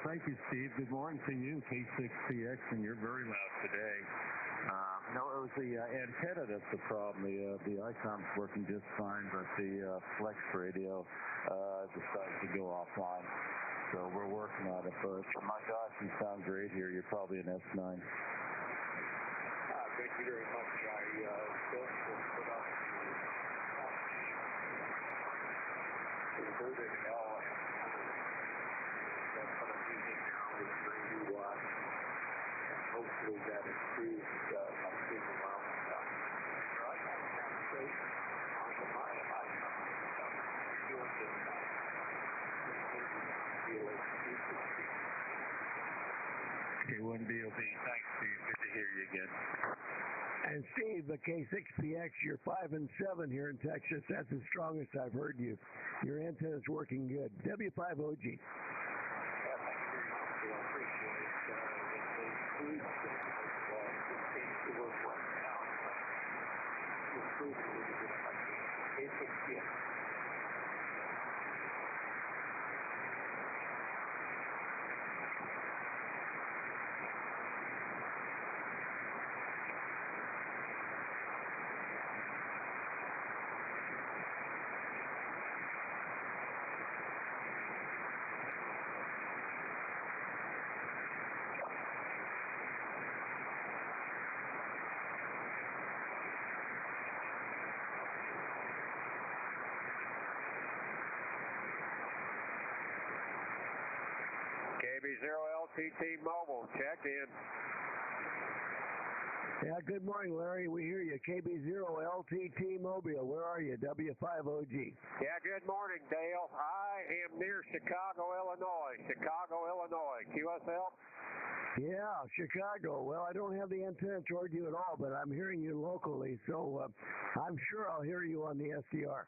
Thank you, Steve. Good morning to you, K6PX, and you're very loud today. No, it was the antenna that's the problem. The ICOM's working just fine, but the Flex radio decided to go offline. So we're working on it. But my gosh, you sound great here. You're probably an S9. Thank you very much. I don't put up the inverted L. That's what I'm using now with 90 watts. And hopefully that improves my signal out. I got to concentrate on the high doing this now. K1 DOB. Thanks, Steve. Good to hear you again. And Steve, the K6PX, you're 5 and 7 here in Texas. That's the strongest I've heard you. Your antenna's working good. W5OG. Yeah, thank you very much. I appreciate it. It seems to work right now. To improve it a little bit if I can. K6PX. KB0LTT Mobile, check in. Yeah, good morning, Larry. We hear you. KB0LTT Mobile. Where are you? W5OG. Yeah, good morning, Dale. I am near Chicago, Illinois. QSL? Yeah, Chicago. Well, I don't have the antenna toward you at all, but I'm hearing you locally, so I'm sure I'll hear you on the SDR.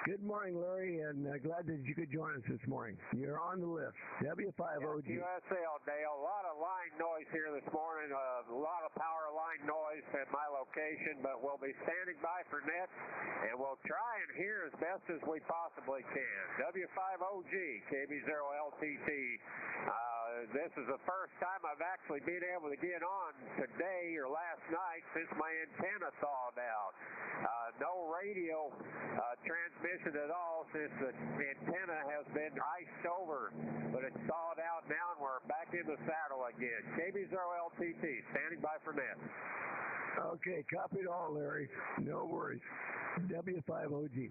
Good morning, Larry, and glad that you could join us this morning. You're on the list. W5OG. Yeah, QSL, Dale. A lot of line noise here this morning. A lot of power line noise at my location, but we'll be standing by for net, and we'll try and hear as best as we possibly can. W5OG, KB0LTT. This is the first time I've actually been able to get on today or last night since my antenna thawed out. No radio transmission at all since the antenna has been iced over, but it's thawed out now and we're back in the saddle again. KB0LTT, standing by for net. Okay, copied all, Larry. No worries. W5OG.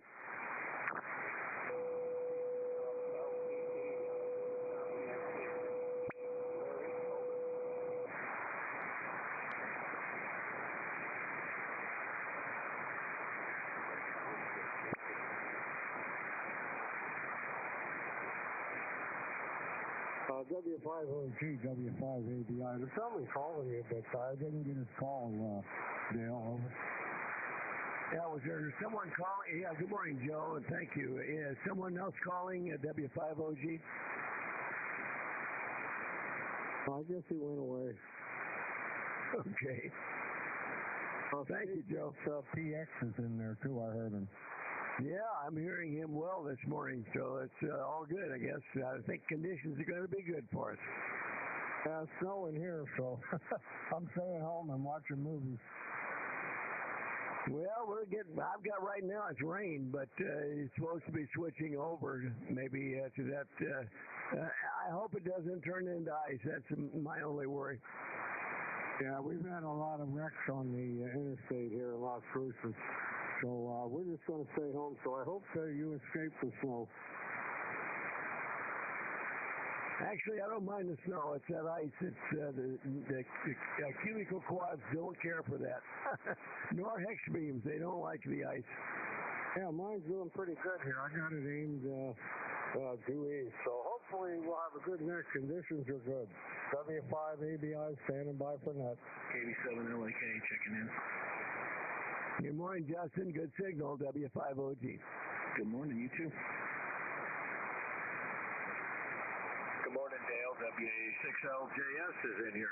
W5OG, W5ABI. There's someone calling you, but I didn't get his call, Dale. Over. Yeah, was there someone calling? Yeah, good morning, Joe, and thank you. Is someone else calling at W5OG? I guess he went away. Okay. Well, thank you, Joe. PX is in there, too. I heard him. Yeah, I'm hearing him well this morning, so it's all good, I guess. I think conditions are going to be good for us. Yeah, it's snowing here, so I'm staying home and watching movies. Well, I've got right now it's rain, but it's supposed to be switching over maybe to that. I hope it doesn't turn into ice. That's my only worry. Yeah, we've had a lot of wrecks on the interstate here in Las Cruces. So we're just going to stay home. So I hope you escape the snow. Actually, I don't mind the snow. It's that ice. It's the cubicle quads don't care for that. Nor hex beams. They don't like the ice. Yeah, mine's doing pretty good here. I got it aimed due east. So hopefully we'll have a good net. Conditions are good. W5ABI standing by for net. 87LAK checking in. Good morning, Justin. Good signal, W5OG. Good morning, you too. Good morning, Dale. WA6LJS is in here.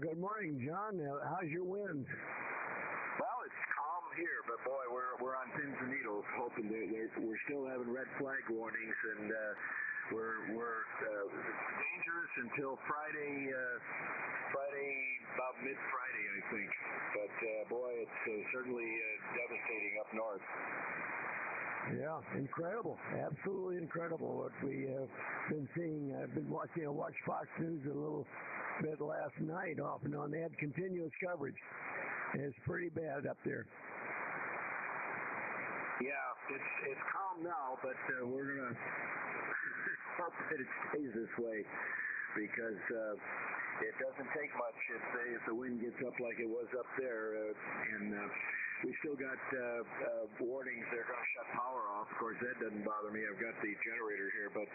Good morning, John. How's your wind? Well, it's calm here, but boy, we're on pins and needles, hoping we're still having red flag warnings, and we're dangerous until Friday about mid-Friday, I think. But boy, it's certainly devastating up north. Yeah, incredible, absolutely incredible what we have been seeing. I've been watching, watched Fox News a little bit last night off and on. They had continuous coverage. It's pretty bad up there. Yeah, it's calm now, but we're gonna hope that it stays this way because it doesn't take much if the wind gets up like it was up there, and we still got warnings they're going to shut power off. Of course, that doesn't bother me. I've got the generator here, but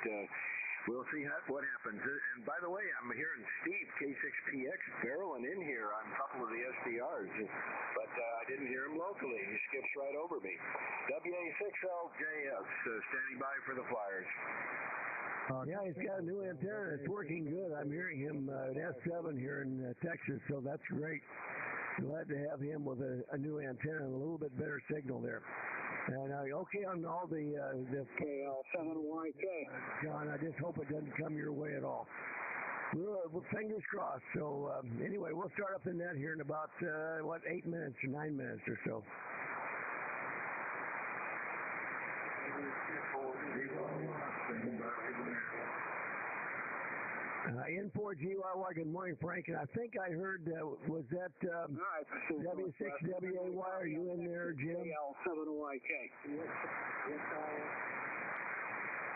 we'll see what happens. And by the way, I'm hearing Steve, K6PX, barreling in here on a couple of the SDRs, but I didn't hear him locally. He skips right over me. WA6LJS, standing by for the Flyers. Yeah, he's got a new antenna. It's working good. I'm hearing him at S7 here in Texas, so that's great. Glad to have him with a new antenna and a little bit better signal there. And okay on all the KL7YK. John, I just hope it doesn't come your way at all. We're fingers crossed. So anyway, we'll start up the net here in about 8 minutes or 9 minutes or so. N4GYY, good morning, Frank. And I think I heard, was that W6WAY? Are you in there, Jim? KL7YK.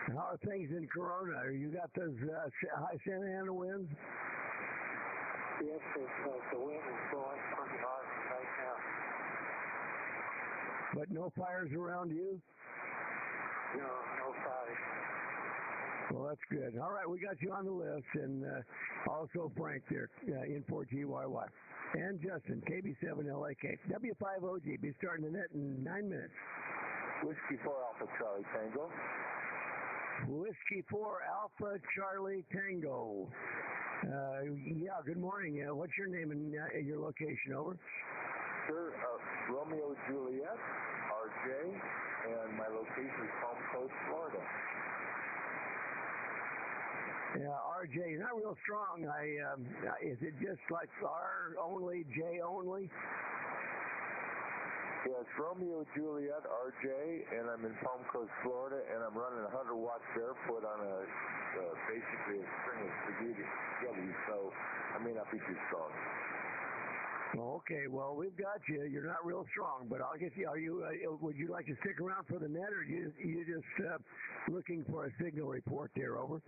How are things in Corona? You got those high Santa Ana winds? Yes, the wind is blowing pretty hard right now. But no fires around you? No fires. Well, that's good. All right, we got you on the list, and also Frank there, N4GYY. And Justin, KB7LAK. W5OG, be starting the net in 9 minutes. Whiskey 4 Alpha Charlie Tango. Whiskey 4 Alpha Charlie Tango. Yeah, good morning. What's your name and your location, over? Sir, Romeo Juliet, RJ, and my location is Palm Coast, Florida. Yeah, RJ, not real strong. Is it just like R only, J only? Yeah, it's Romeo Juliet, RJ, and I'm in Palm Coast, Florida, and I'm running 100 watts barefoot on basically a string of spaghetti, so I may not be too strong. Okay, well, we've got you. You're not real strong, but I'll get you. Are you? Would you like to stick around for the net, or you just looking for a signal report there, over?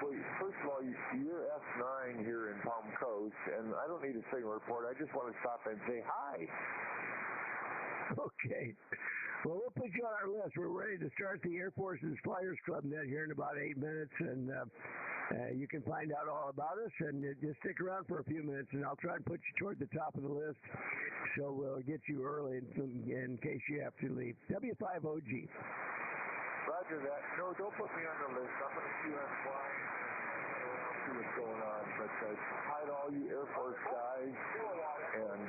Well, first of all, you're S9 here in Palm Coast, and I don't need a signal report. I just want to stop and say hi. Okay. Well, we'll put you on our list. We're ready to start the Air Force's Flyers Club net here in about 8 minutes, and you can find out all about us, and just stick around for a few minutes, and I'll try and put you toward the top of the list, so we'll get you early in case you have to leave. W5OG. Roger that. No, don't put me on the list. I'm going to see what's flying and see what's going on. But hi to all you Air Force guys, and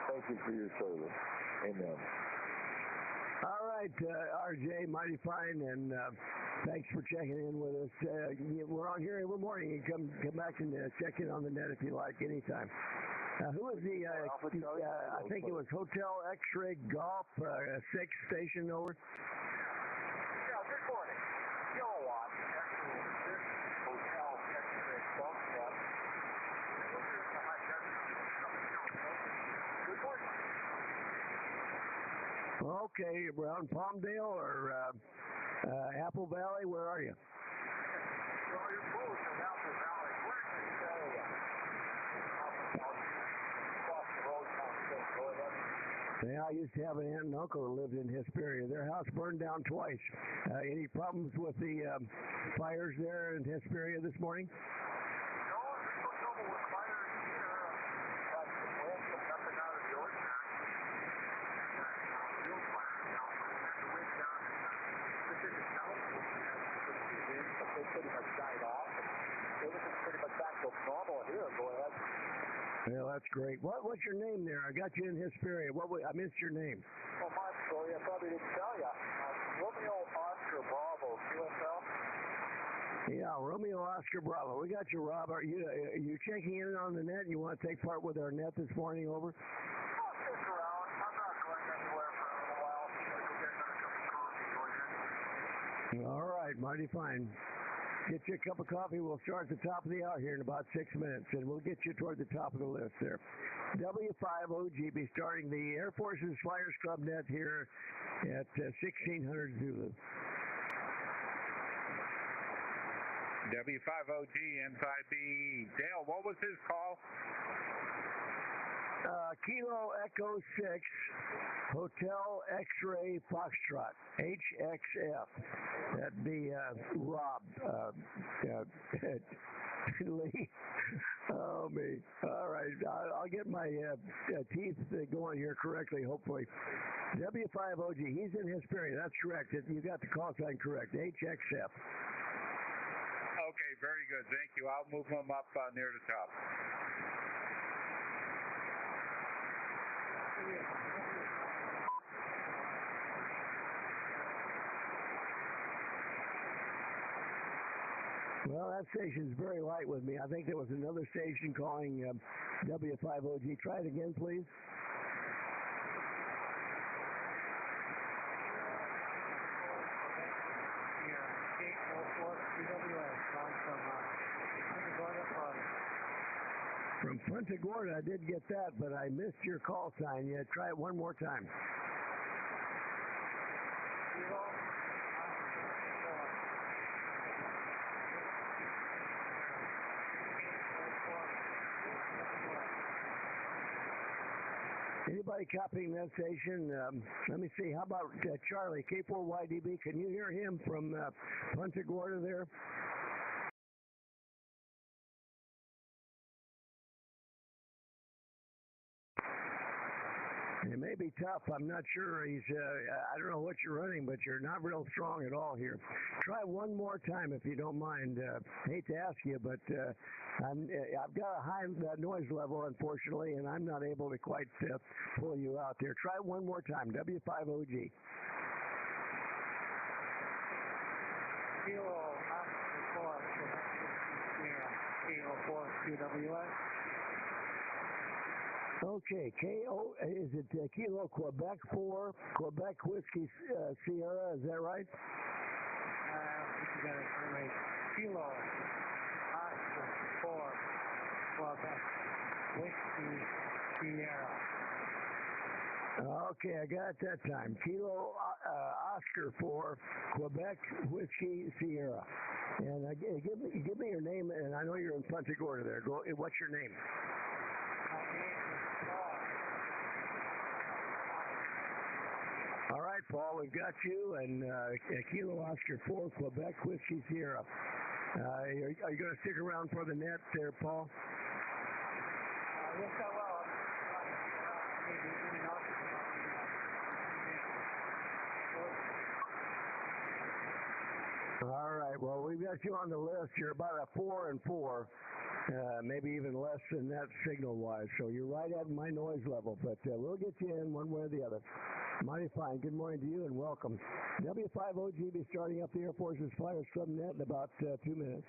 thank you for your service. Amen. All right, RJ, mighty fine, and thanks for checking in with us. We're on here every morning. You come back and check in on the net if you like, anytime. Who was the, I think it was Hotel X-Ray Golf 6 station, over? Okay, around Palmdale or Apple Valley, where are you? Well, you're close to Apple Valley. We're in this area. Across the road from Yeah, I used to have an aunt and uncle who lived in Hesperia. Their house burned down twice. Any problems with the fires there in Hesperia this morning? No, there's no trouble with fires here. Got some wind, but nothing out of the ordinary. Real fires now. The wind down in Pacific Southwest has pretty good wind, but they pretty much died off. Everything's pretty much back to normal here. Go ahead. Well, that's great. What's your name there? I got you in Hesperia. I missed your name. Oh, my story. I probably didn't tell you. Romeo Oscar Bravo, QSL. Yeah, Romeo Oscar Bravo. We got you, Rob. Are you checking in on the net? You want to take part with our net this morning? Over. I'll stick around. I'm not going anywhere for a little while. I'll go get another cup of coffee. Go ahead. All right, mighty fine. Get you a cup of coffee. We'll start at the top of the hour here in about 6 minutes, and we'll get you toward the top of the list there. W5OG be starting the Air Force's Flyers Club net here at 1600 Zulu. W5OG N5B. Dale, what was his call? Kilo Echo 6, Hotel X-Ray Foxtrot, HXF. That'd be Rob. Lee. Oh, me. All right. I'll get my teeth going here correctly, hopefully. W5OG, he's in Hesperia. That's correct. You got the call sign correct, HXF. Okay, very good. Thank you. I'll move him up near the top. Well, that station's very light with me. I think there was another station calling W5OG. Try it again, please. From Punta Gorda, I did get that, but I missed your call sign. Yeah, try it one more time. Anybody copying that station? Let me see. How about Charlie, K4YDB? Can you hear him from Punta Gorda there? It may be tough. I'm not sure. I don't know what you're running, but you're not real strong at all here. Try one more time if you don't mind. Hate to ask you, but I've got a high noise level, unfortunately, and I'm not able to quite pull you out there. Try one more time. W5OG. Kilo Oscar 4, Kilo 4 QWS. Okay, is it Kilo Quebec 4, Quebec Whiskey Sierra, is that right? You got it right. Kilo Oscar 4, Quebec Whiskey Sierra. Okay, I got it that time. Kilo Oscar 4, Quebec Whiskey Sierra. And give me your name, and I know you're in Punta Gorda there. What's your name? All right, Paul, we've got you, and Kilo Oscar 4, Quebec Whiskey Sierra. Are you going to stick around for the net there, Paul? Yes, I will. All right, well, we've got you on the list. You're about a 4 and 4. Maybe even less than that signal-wise. So you're right at my noise level, but we'll get you in one way or the other. Mighty fine. Good morning to you and welcome. W5OG be starting up the Air Force's Flyers Club net in about 2 minutes.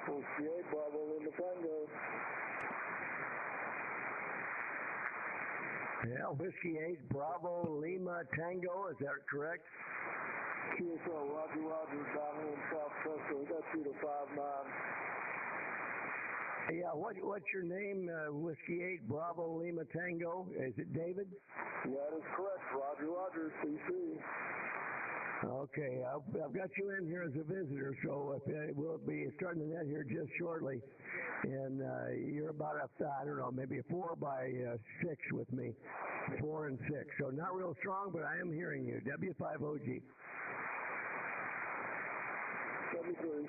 Whiskey 8, Bravo Lima Tango. Yeah, Whiskey 8, Bravo Lima Tango. Is that correct? QSL, Roger, down here in South Texas. We got you to 5-9. Yeah, what's your name? Whiskey 8, Bravo Lima Tango. Is it David? Yeah, that is correct. Roger, CC. Okay, I've got you in here as a visitor, so we'll be starting the net here just shortly. And you're about I don't know, maybe a 4 by 6 with me. 4 and 6. So not real strong, but I am hearing you. W5OG. 73.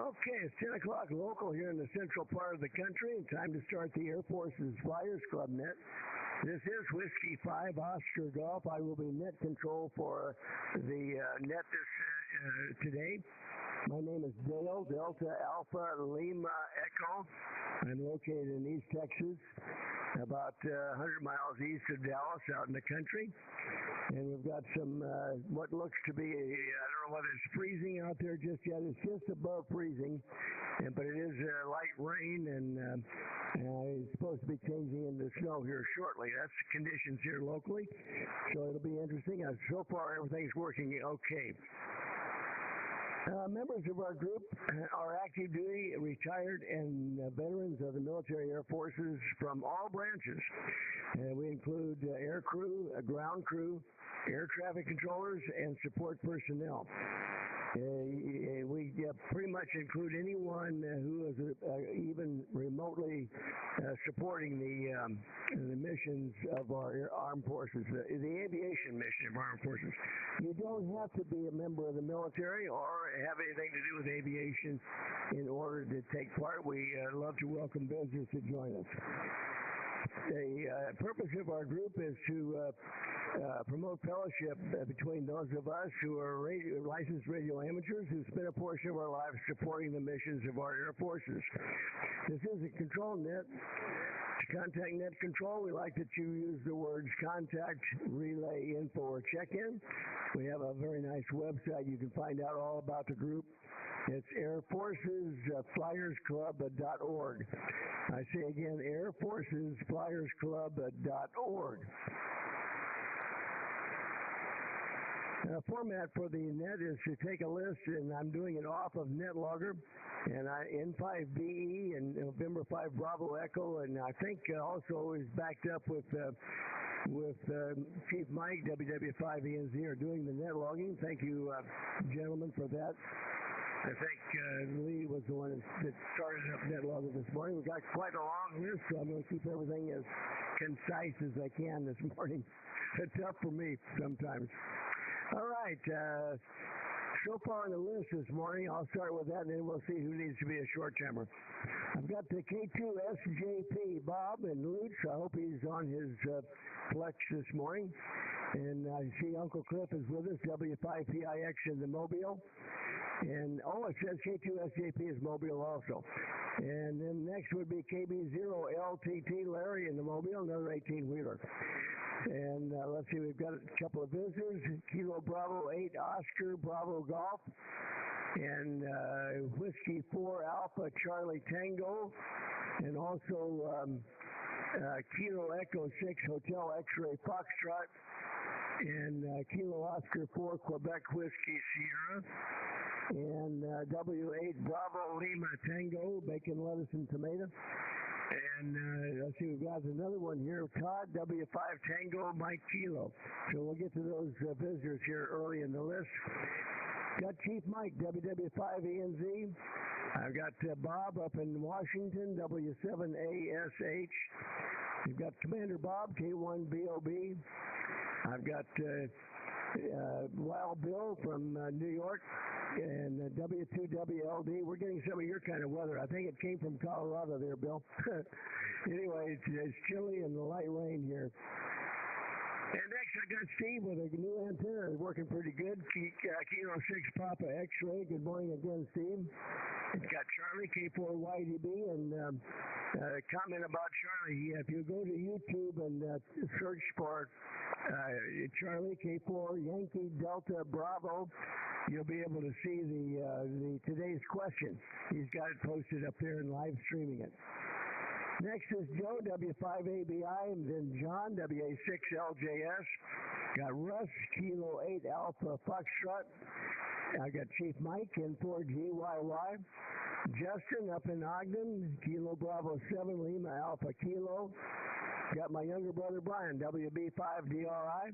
Okay, it's 10 o'clock local here in the central part of the country, and time to start the Air Force's Flyers Club net. This is Whiskey 5 Oscar Golf. I will be net control for the net today. My name is Dale, Delta Alpha Lima Echo. I'm located in East Texas, about 100 miles east of Dallas, out in the country. And we've got some, what looks to be, I don't know whether it's freezing out there just yet. It's just above freezing, but it is light rain, and it's supposed to be changing into snow here shortly. That's the conditions here locally, so it'll be interesting. So far, everything's working okay. Members of our group are active duty, retired, and veterans of the military air forces from all branches. We include air crew, ground crew, air traffic controllers, and support personnel. We pretty much include anyone who is even remotely supporting the missions of our armed forces, the aviation mission of our armed forces. You don't have to be a member of the military or have anything to do with aviation in order to take part. We love to welcome visitors to join us. The purpose of our group is to promote fellowship between those of us who are licensed radio amateurs who spend a portion of our lives supporting the missions of our air forces. This is a control net. To contact net control, we like that you use the words contact, relay, info, or check-in. We have a very nice website. You can find out all about the group. It's airforcesflyersclub.org. I say again, airforcesflyersclub.org. Format for the net is to take a list, and I'm doing it off of NetLogger, and N5BE and November 5 Bravo Echo, and I think also is backed up with Chief Mike, WW5ENZ, are doing the net logging. Thank you, gentlemen, for that. I think Lee was the one that started up NetLogger this morning. We've got quite a long list, so I'm going to keep everything as concise as I can this morning. It's tough for me sometimes. All right. So far on the list this morning, I'll start with that, and then we'll see who needs to be a short-timer. I've got the K2SJP, Bob and Lutz. I hope he's on his flex this morning. And I see Uncle Cliff is with us, W5PIX in the Mobile. And, it says K2SJP is Mobile also. And then next would be KB0LTT, Larry in the Mobile, another 18-wheeler. And let's see, we've got a couple of visitors, Kilo Bravo 8 Oscar Bravo Golf, and Whiskey 4 Alpha Charlie Tango, and also Kilo Echo 6 Hotel X-Ray Foxtrot, and Kilo Oscar 4 Quebec Whiskey Sierra, and W8 Bravo Lima Tango, bacon, lettuce, and tomato. And let's see, we've got another one here, Todd, W5 Tango, Mike Kilo. So we'll get to those visitors here early in the list. Got Chief Mike, WW5ENZ. I've got Bob up in Washington, W7ASH. We've got Commander Bob, K1BOB. I've got Wild Bill from New York, and W2WLD. We're getting some of your kind of weather. I think it came from Colorado there, Bill. Anyway, it's chilly and the light rain here. And next, I got Steve with a new antenna. It's working pretty good. Kilo 6 Papa X-Ray. Good morning again, Steve. It's got Charlie, K4YDB, and comment about Charlie. If you go to YouTube and search for Charlie, K4, Yankee, Delta, Bravo, you'll be able to see the today's question. He's got it posted up there and live streaming it. Next is Joe, W5ABI, and then John, WA6LJS. Got Russ, Kilo 8 Alpha Foxtrot. I got Chief Mike, N4GYY. Justin up in Ogden, Kilo Bravo 7 Lima Alpha Kilo. Got my younger brother Brian, WB5DRI.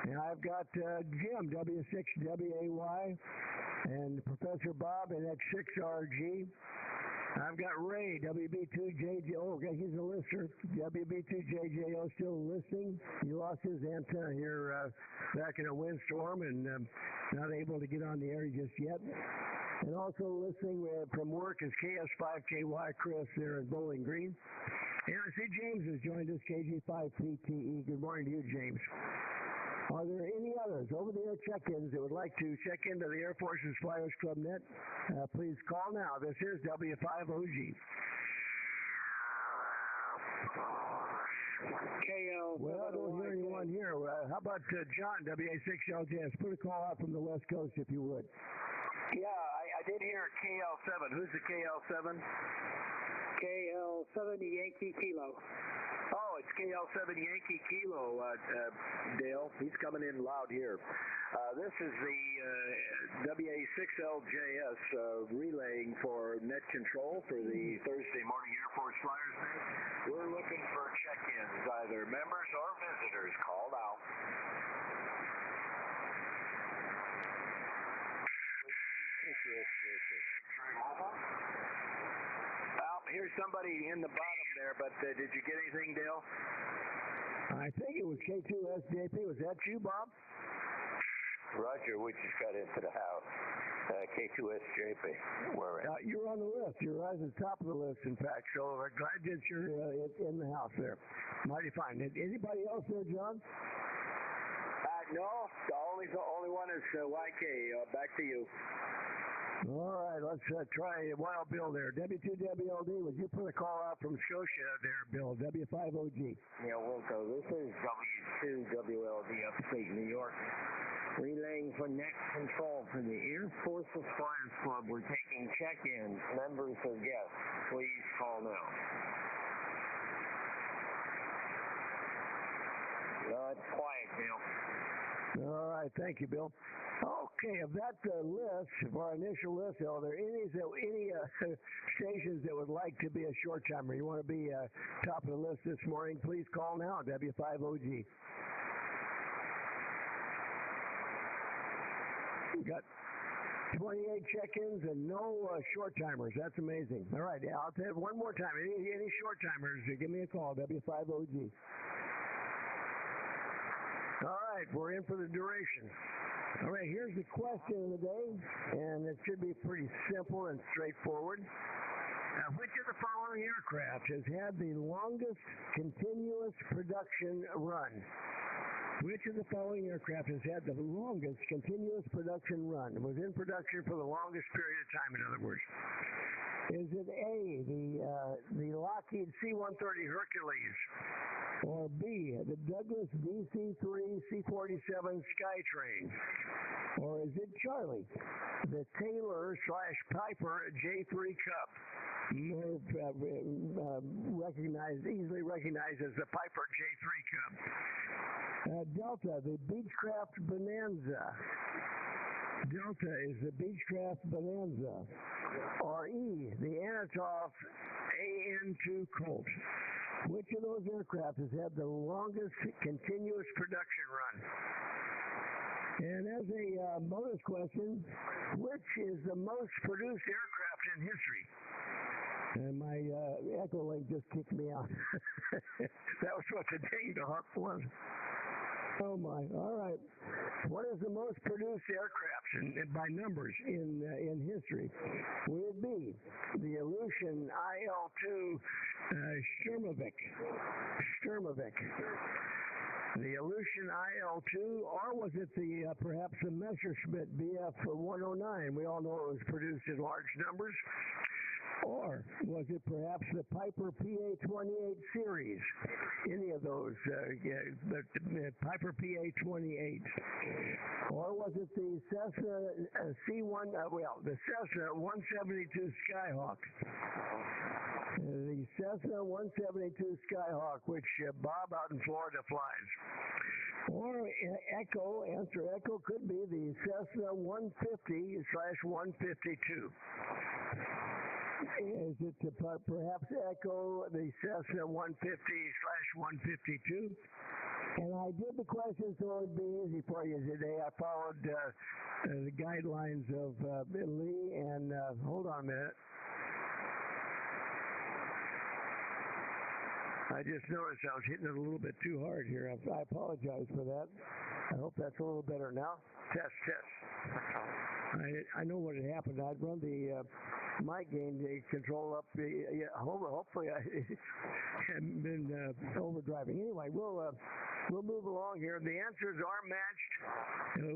And I've got Jim, W6WAY, and Professor Bob, NX6RG. I've got Ray, WB2JJ. Oh, okay, he's a listener. WB2JJO still listening. He lost his antenna here back in a windstorm and not able to get on the air just yet. And also listening from work is KS5KY Chris there in Bowling Green. And I see James has joined us, KG5PTE. Good morning to you, James. Are there any others over-the-air check-ins that would like to check into the Air Force's Flyers Club Net? Please call now. This is W5OG. KL. Well, I don't hear anyone here. How about John, WA6LJS? Put a call out from the West Coast if you would. Yeah, I did hear KL7. Who's the KL7? KL70 Yankee Kilo. Oh, it's KL7 Yankee Kilo, Dale. He's coming in loud here. This is the WA6LJS relaying for net control for the Thursday morning Air Force Flyers Day. We're looking for check-ins, either members or visitors. Call now. Well, here's somebody in the bottom there, but did you get anything, Dale? I think it was K2SJP. Was that you, Bob? Roger, we just got into the house. K2SJP. We're in. You're on the list. You're right at the top of the list, in fact. So I'm glad that you're in the house there. Mighty fine. Anybody else there, John? No, the only one is YK. Back to you. All right, let's try Wild Bill there. W2WLD, would you put a call out from Scotia there, Bill? W5OG. Yeah, Wilco, this is W2WLD upstate New York. Relaying for net control for the Air Force's Flyers Club. We're taking check-ins, members or guests. Please call now. It's quiet, Bill. All right, thank you, Bill. Okay, of that list, of our initial list, are there any stations that would like to be a short timer? You want to be top of the list this morning? Please call now, W5OG. We got 28 check-ins and no short timers. That's amazing. All right, yeah, I'll tell you one more time. Any short timers, give me a call, W5OG. All right, we're in for the duration. All right, here's the question of the day, and it should be pretty simple and straightforward. Which of the following aircraft has had the longest continuous production run? Which of the following aircraft has had the longest continuous production run? It was in production for the longest period of time, in other words. Is it A, the Lockheed C-130 Hercules? Or B, the Douglas DC-3 C-47 Skytrain? Or is it Charlie, the Taylor/Piper J-3 Cub? More easily recognized as the Piper J-3 Cub. Delta, the Beechcraft Bonanza. Delta is the Beechcraft Bonanza. Or E, the Antonov AN-2 Colt. Which of those aircraft has had the longest continuous production run? And as a bonus question, which is the most produced aircraft in history? And my echo link just kicked me out. That was what the ding dong was. Oh my! All right. What is the most produced aircraft by numbers in history? Would it be the Ilyushin IL-2 Sturmovik, the Ilyushin IL-2, or was it perhaps the Messerschmitt Bf-109? We all know it was produced in large numbers. Or was it perhaps the Piper PA-28 series? Any of those, the Piper PA-28. Or was it the Cessna the Cessna 172 Skyhawk? The Cessna 172 Skyhawk, which Bob out in Florida flies. Or answer Echo could be the Cessna 150/152. Is it perhaps Echo the Cessna 150/152? And I did the question so it would be easy for you today. I followed the guidelines of Lee, and hold on a minute. I just noticed I was hitting it a little bit too hard here. I apologize for that. I hope that's a little better now. Test. I know what had happened. I'd run the mic gain control up. Hopefully I haven't been overdriving. Anyway, we'll move along here. The answers are matched,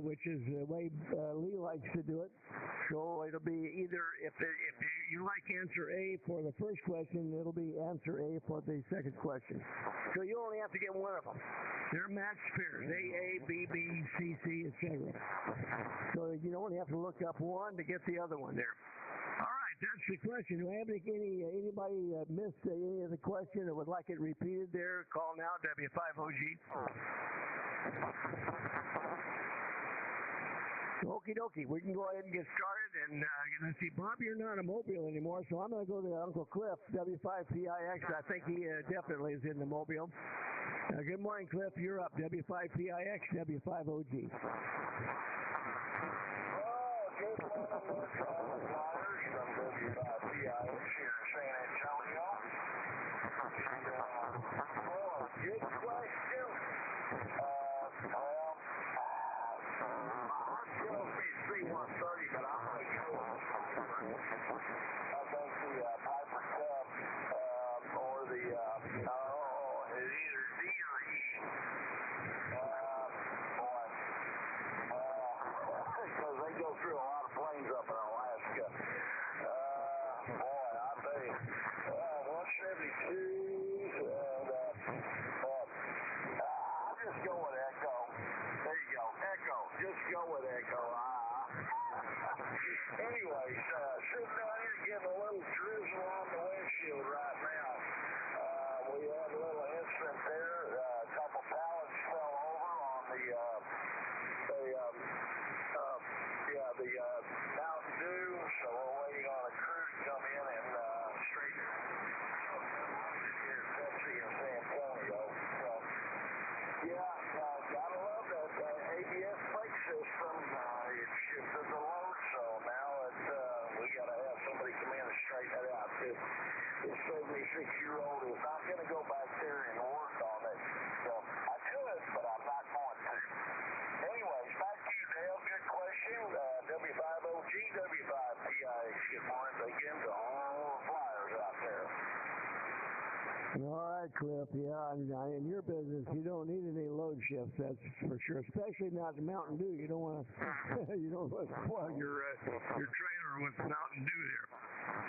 which is the way Lee likes to do it. So it'll be either if you like answer A for the first question, it'll be answer A for the second question. So you only have to get one of them. They're matched pairs: A, B, B, C, C, etc. So you don't have to look up one to get the other one there. All right, that's the question. Do I have anybody missed any of the question or would like it repeated there? Call now, W5OG. Okie dokie, we can go ahead and get started. And let's see, Bob, you're not a Mobile anymore, so I'm going to go to Uncle Cliff, W5PIX. I think he definitely is in the Mobile. Good morning, Cliff. You're up, W5PIX, W5OG. Good morning, Flyers from WPIX here in San Antonio. Good question. I'm still C-130, but I'm going to go with I think the Piper Cub or the, it's either D or E. Because they go through a lot of plains up in Alaska. Boy, I tell you, 172s, and I'll just go with Echo. There you go, Echo. Just go with Echo. Anyways, sitting down here getting a little drizzle on the windshield right now. We had a little incident there. A couple pallets fell over on the Mountain Dew, so we're waiting on a crew to come in and straighten it here at Pepsi in San Antonio. So, gotta love that ABS brake system. It shifted the load, so now we gotta have somebody come in and straighten it out. This 76-year-old is not gonna go back there and work on it. So I could, but I'm not going to. Anyways, back to you, Dale. Good question. W5OG, W5PIX. Good morning again to all the Flyers out there. All right, Cliff. Yeah, in your business, you don't need any load shifts, that's for sure. Especially not the Mountain Dew. You don't want to spoil your trailer with Mountain Dew there.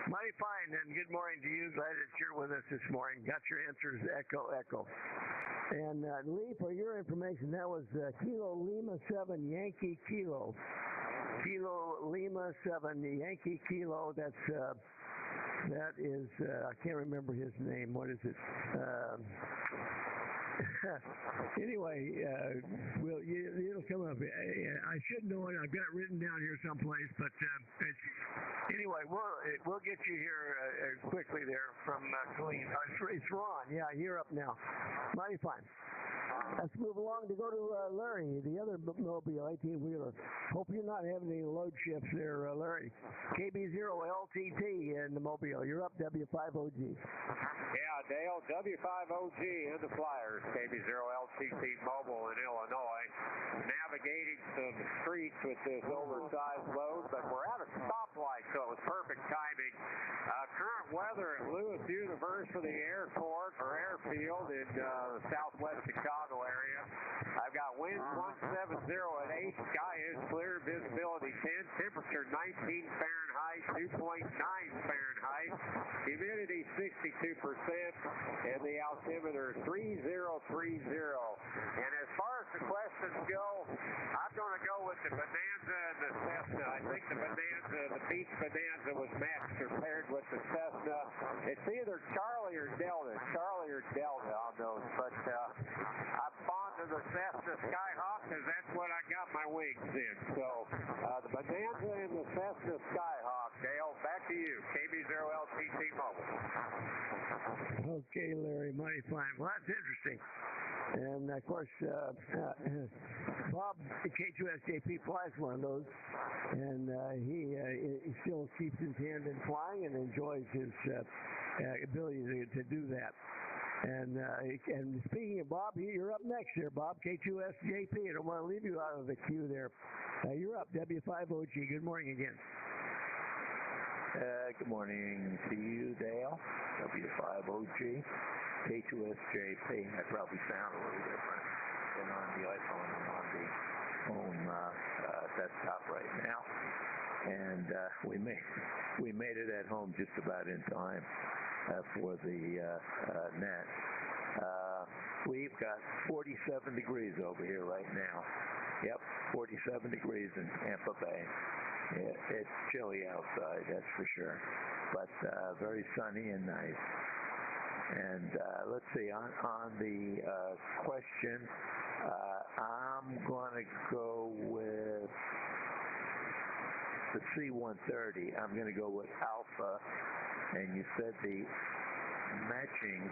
Mighty fine, then. Good morning to you. Glad that you're with us this morning. Got your answers, Echo, Echo. And Lee, for your information, that was Kilo Lima 7 Yankee Kilo. Kilo Lima 7 Yankee Kilo. That is, I can't remember his name. What is it? Anyway, it'll come up. I should know it. I've got it written down here someplace. But anyway, we'll get you here quickly there from Colleen. It's Ron. Yeah, you're up now. Mighty fine. Let's move along to go to Larry, the other Mobile 18-wheeler. Hope you're not having any load shifts there, Larry. KB0LTT in the Mobile. You're up, W5OG. Yeah, Dale, W5OG and the Flyers, KB0LTT Mobile in Illinois. Navigating some streets with this oversized load, but we're at a stoplight, so it was perfect timing. Current weather at Lewis University Airport or Airfield in the southwest Chicago area. I've got winds 170 at 8. Sky is clear. Visibility 10. Temperature 19 Fahrenheit, 2.9 Fahrenheit. Humidity 62%. And the altimeter 3030. And as far as the questions go, I'm going to go with the Bonanza and the Cessna. I think the Bonanza, the Beach Bonanza was matched or paired with the Cessna. It's either Charlie or Delta on those. But I'm fond of the Cessna Skyhawk because that's what I got my wings in. So the Bonanza and the Cessna Skyhawk. Dale, back to you. KB0LTT Mobile. Okay, Larry, mighty fine. Well, that's interesting. And, of course, Bob, K2SJP, flies one of those, and he still keeps his hand in flying and enjoys his ability to do that. And speaking of Bob, you're up next there, Bob, K2SJP. I don't want to leave you out of the queue there. You're up, W5OG. Good morning again. Good morning to you, Dale. W5OG. K2SJP. I probably sound a little different than on the iPhone. I'm on the home desktop right now. And we made it at home just about in time for the net. We've got 47 degrees over here right now. Yep, 47 degrees in Tampa Bay. It's chilly outside, that's for sure, but very sunny and nice. And let's see, on the question, I'm going to go with the C-130. I'm going to go with Alpha, and you said the matching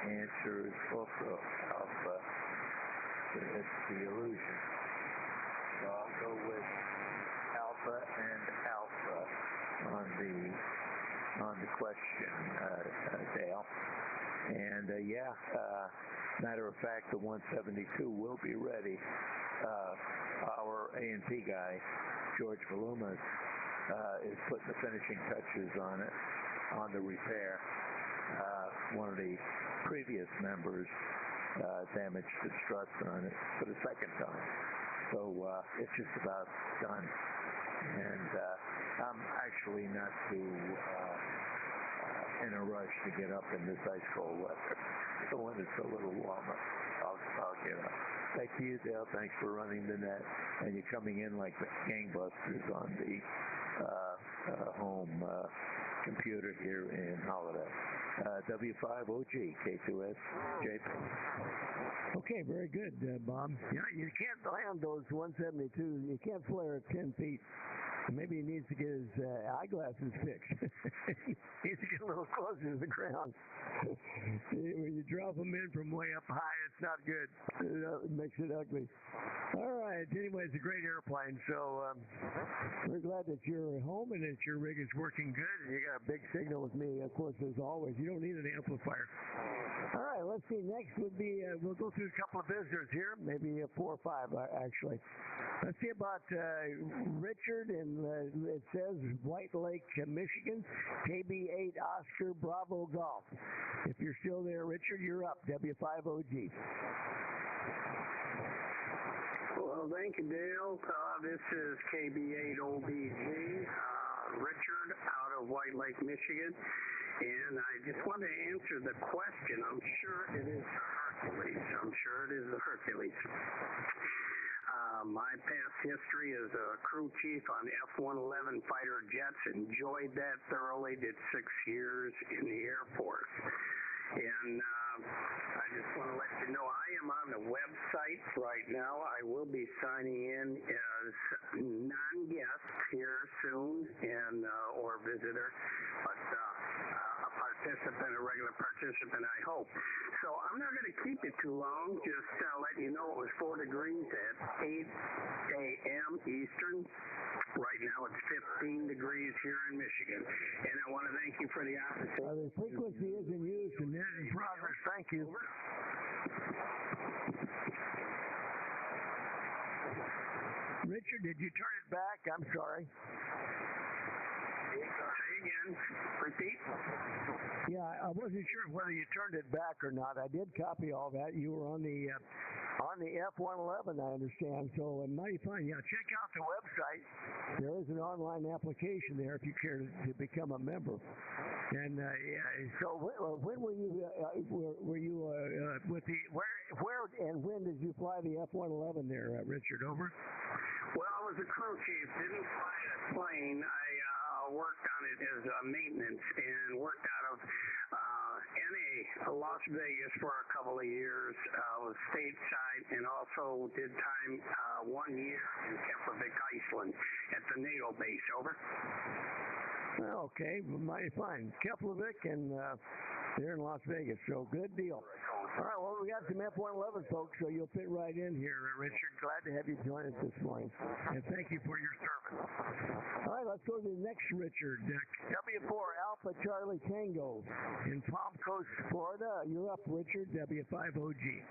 answer is also Alpha. It's the illusion. So I'll go with Alpha and Alpha on the question, Dale. And matter of fact, the 172 will be ready. Our A&P guy, George Volumas, is putting the finishing touches on it, on the repair. One of the previous members damaged the struts on it for the second time. So it's just about done. And I'm actually not too in a rush to get up in this ice cold weather. So when it's a little warmer, I'll get up. Thank you, Dale. Thanks for running the net. And you're coming in like gangbusters on the home computer here in Holiday. W5OG, K2SJP. Okay, very good, Bob. Yeah, you can't land those 172. You can't flare at 10 feet. Maybe he needs to get his eyeglasses fixed. He needs to get a little closer to the ground. When you drop them in from way up high, it's not good. It makes it ugly. All right. Anyway, it's a great airplane. So we're glad that you're home and that your rig is working good. And you got a big signal with me, of course, as always. You don't need an amplifier. All right. Let's see. Next would be, we'll go through a couple of visitors here, maybe 4 or 5, actually. Let's see about Richard, and it says White Lake, Michigan, KB8 Oscar Bravo Golf. If you're still there, Richard, you're up. W5OG. Well, thank you, Dale. This is KB8OBG, Richard out of White Lake, Michigan. And I just want to answer the question. I'm sure it is the Hercules. My past history as a crew chief on F-111 fighter jets, enjoyed that thoroughly, did 6 years in the Air Force. And I just want to let you know I am on the website right now. I will be signing in as non-guest here soon, and or visitor, but a participant, a regular participant, I hope. So I'm not going to keep it too long. Just let you know it was 4 degrees at 8 a.m. Eastern. Right now it's 15 degrees here in Michigan. And I want to thank you for the opportunity. The frequency is in use and net in progress. Thank you. Richard, did you turn it back? I'm sorry. Say again. Repeat. Yeah, I wasn't sure whether you turned it back or not. I did copy all that. You were on the F-111, I understand. So mighty fine. Yeah, check out the website. There is an online application there if you care to become a member. And so when were you with the where and when did you fly the F-111 there, Richard? Over. Well, I was a crew chief. Didn't fly a plane. I worked on it as maintenance and worked out of NA, Las Vegas, for a couple of years. Was stateside and also did time 1 year in Keflavik, Iceland, at the NATO base. Over. Okay, mighty fine. Keflavik and there in Las Vegas. So good deal. All right, well, we got some F-111 folks, so you'll fit right in here, Richard. Glad to have you join us this morning, and thank you for your service. All right, let's go to the next Richard. W4 Alpha Charlie Tango in Palm Coast, Florida. You're up, Richard, W5OG.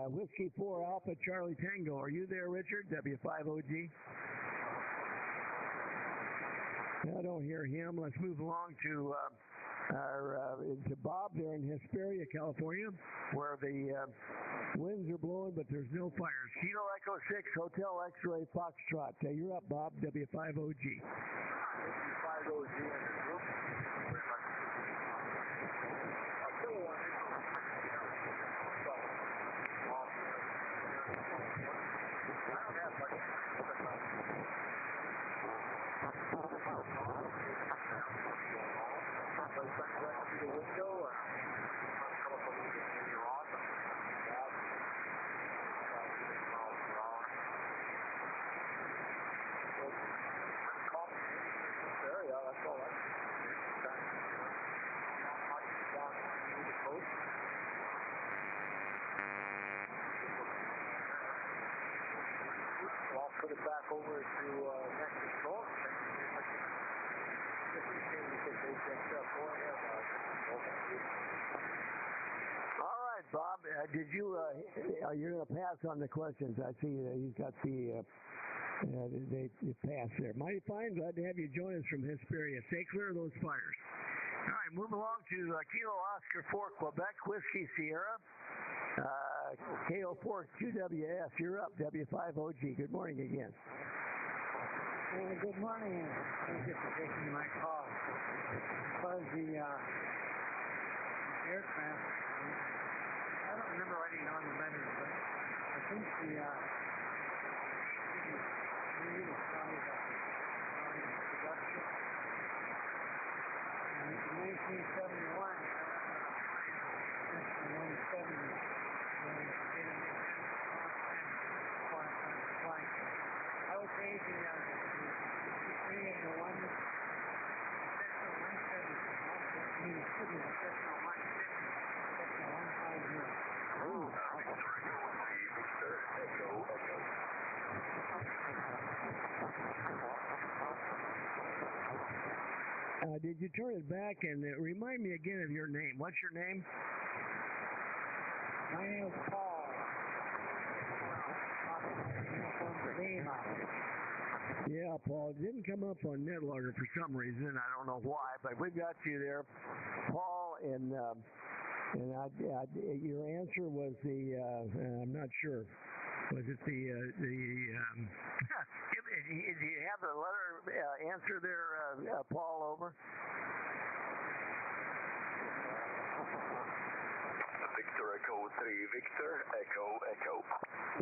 Whiskey 4 Alpha Charlie Tango. Are you there, Richard? W5OG. I don't hear him. Let's move along to Bob there in Hesperia, California, where the winds are blowing, but there's no fires. Kilo Echo 6, Hotel X-Ray Foxtrot. You're up, Bob, W5OG. Put it back over to Nexus North. All right, Bob. Did you? You're going to pass on the questions. I see he's got the. They pass there. Mighty fine. Glad to have you join us from Hesperia. Stay clear of those fires. All right, move along to Kilo Oscar 4 Quebec Whiskey Sierra. KO4 QWS. You're up. W5OG. Good morning again. Good morning, and thank you for taking my call. As far as the aircraft, I don't remember writing on the letters, but I think the need is probably the production. And in 1971, Cessna 170 I would say the 63 and the one Cessna 170. Excuse me, Cessna 150. Cessna 150. Did you turn it back and remind me again of your name? What's your name? My name is Paul. Yeah, Paul. It didn't come up on NetLogger for some reason. I don't know why, but we've got you there, Paul. And your answer was the. I'm not sure. Was it the? Do you have the letter answer there, Paul? Over. Victor Echo 3, Victor Echo Echo.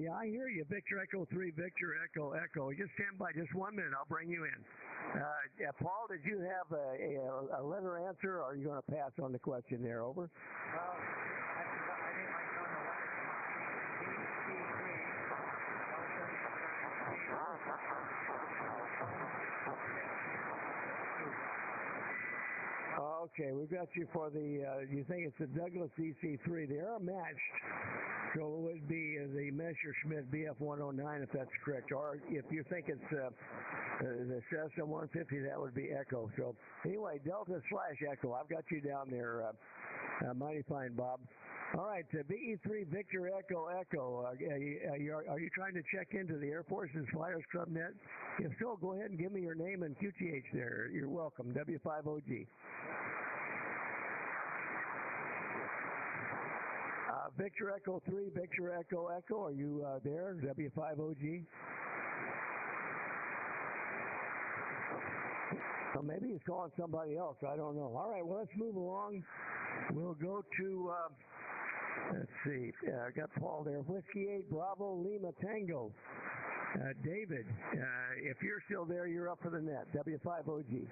Yeah, I hear you. Victor Echo 3, Victor Echo Echo. Just stand by just 1 minute. I'll bring you in. Paul, did you have a letter answer, or are you going to pass on the question there? Over. Well, I didn't write down the letter. Okay, we've got you for the, you think it's the Douglas DC-3. They are matched, so it would be the Messerschmitt BF-109 if that's correct. Or if you think it's the Cessna 150, that would be Echo. So anyway, Delta/Echo. I've got you down there. Mighty fine, Bob. All right, BE-3 Victor Echo Echo. Are you trying to check into the Air Force's Flyers Club net? If so, go ahead and give me your name and QTH there. You're welcome. W5OG. Victor Echo 3, Victor Echo Echo. Are you there? W5OG. So maybe he's calling somebody else. I don't know. All right, well, let's move along. We'll go to, let's see, I got Paul there. Whiskey 8, Bravo, Lima, Tango. David, if you're still there, you're up for the net. W5OG.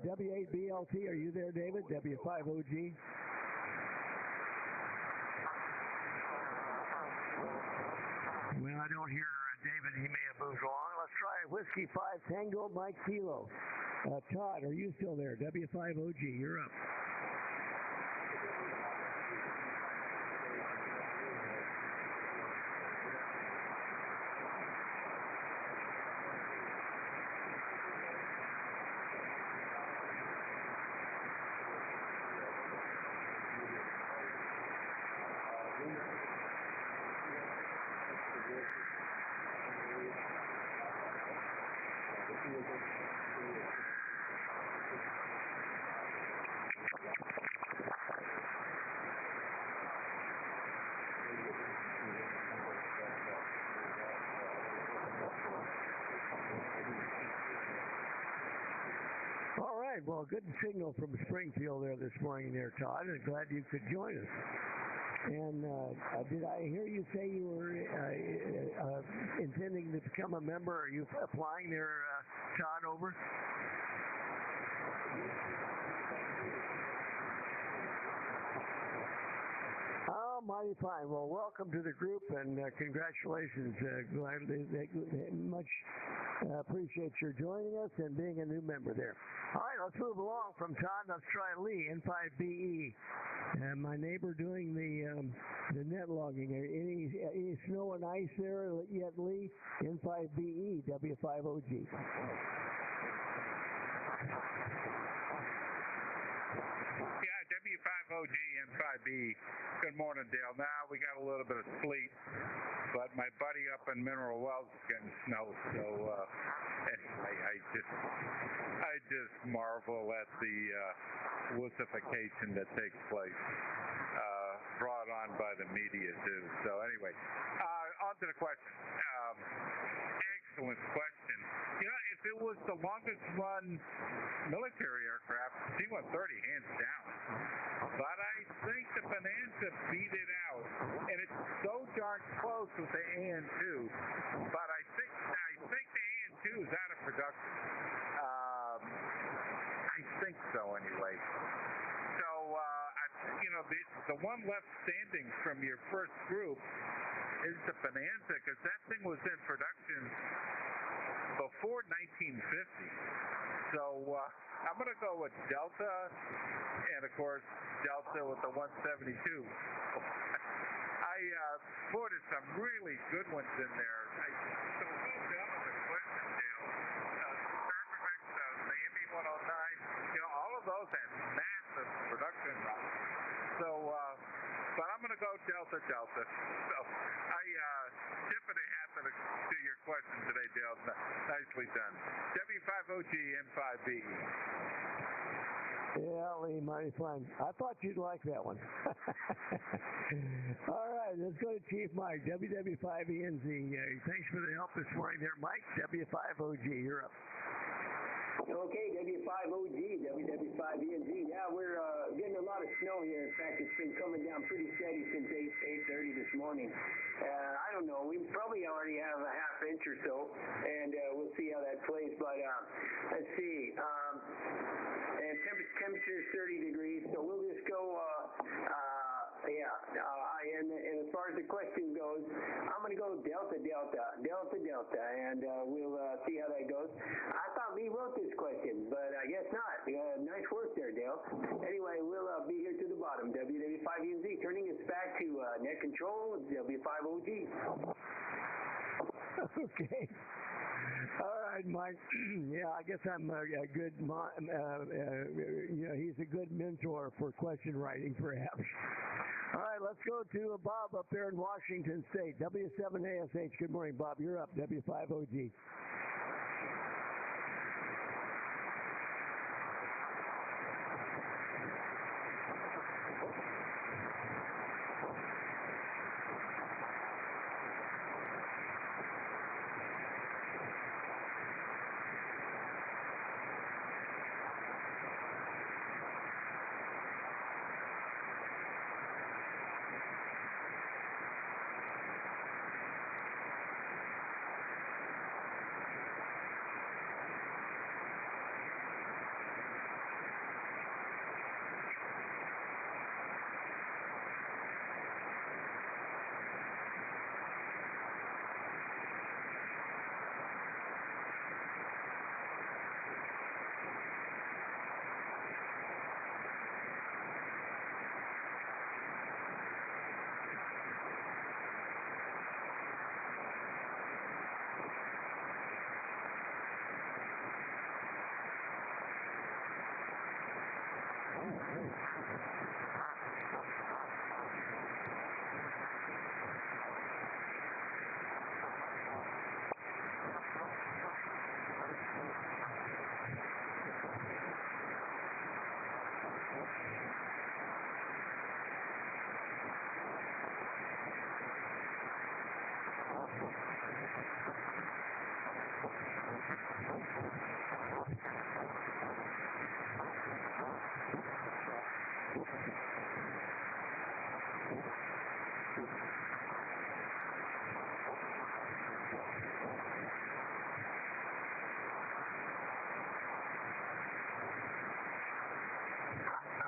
W8BLT, are you there, David? W5OG. Well, I don't hear David. He may have moved along. Let's try Whiskey 5 Tango Mike Kilo. Todd, are you still there? W5OG, you're up. All right, well, good signal from Springfield there this morning there, Todd. I'm glad you could join us. And did I hear you say you were intending to become a member? Are you applying there, Todd, over? Oh, mighty fine. Well, welcome to the group, and congratulations. Much appreciate your joining us and being a new member there. All right, let's move along from Todd. Let's try Lee, N5BE. And my neighbor doing the net logging. Any snow and ice there yet, Lee? N5BE, W5OG. Yeah, W5OG N5B. Good morning, Dale. Now we got a little bit of sleet, but my buddy up in Mineral Wells is getting snow. So anyway, I just marvel at the wussification that takes place, brought on by the media too. So anyway, on to the question. Excellent question. You know, if it was the longest run military aircraft, C-130 hands down. But I think the Bonanza beat it out, and it's so darn close with the AN-2. But I think the AN-2 is out of production. I think so anyway. So the one left standing from your first group is the Bonanza, because that thing was in production before 1950. So I'm going to go with Delta, and of course Delta with the 172. There's some really good ones in there. So we'll go down with the question, Dale. Thermomix, the ME-109, all of those had massive production runs. So, but I'm going to go Delta. So I tip of the hat to your question today, Dale. Nicely done. W5OG N5B. Yeah, Lee, mighty fine. I thought you'd like that one. All right, let's go to Chief Mike, WW5ENZ. Thanks for the help this morning there, Mike. W5OG, you're up. Okay, W5OG, WW5ENZ. Yeah, we're getting a lot of snow here. In fact, it's been coming down pretty steady since 8:30 this morning. I don't know. We probably already have a half inch or so, and we'll see how that plays. But let's see. And temperature is 30 degrees, so we'll just go. And as far as the question goes, I'm going to go Delta, and we'll see how that goes. I thought Lee wrote this question, but I guess not. Nice work there, Dale. Anyway, we'll be here to the bottom. WW5ENZ, turning us back to net control, W5OG. Okay. All right, Mike. Yeah, I guess I'm a good, he's a good mentor for question writing, perhaps. All right, let's go to Bob up there in Washington State. W7ASH. Good morning, Bob. You're up. W5OG.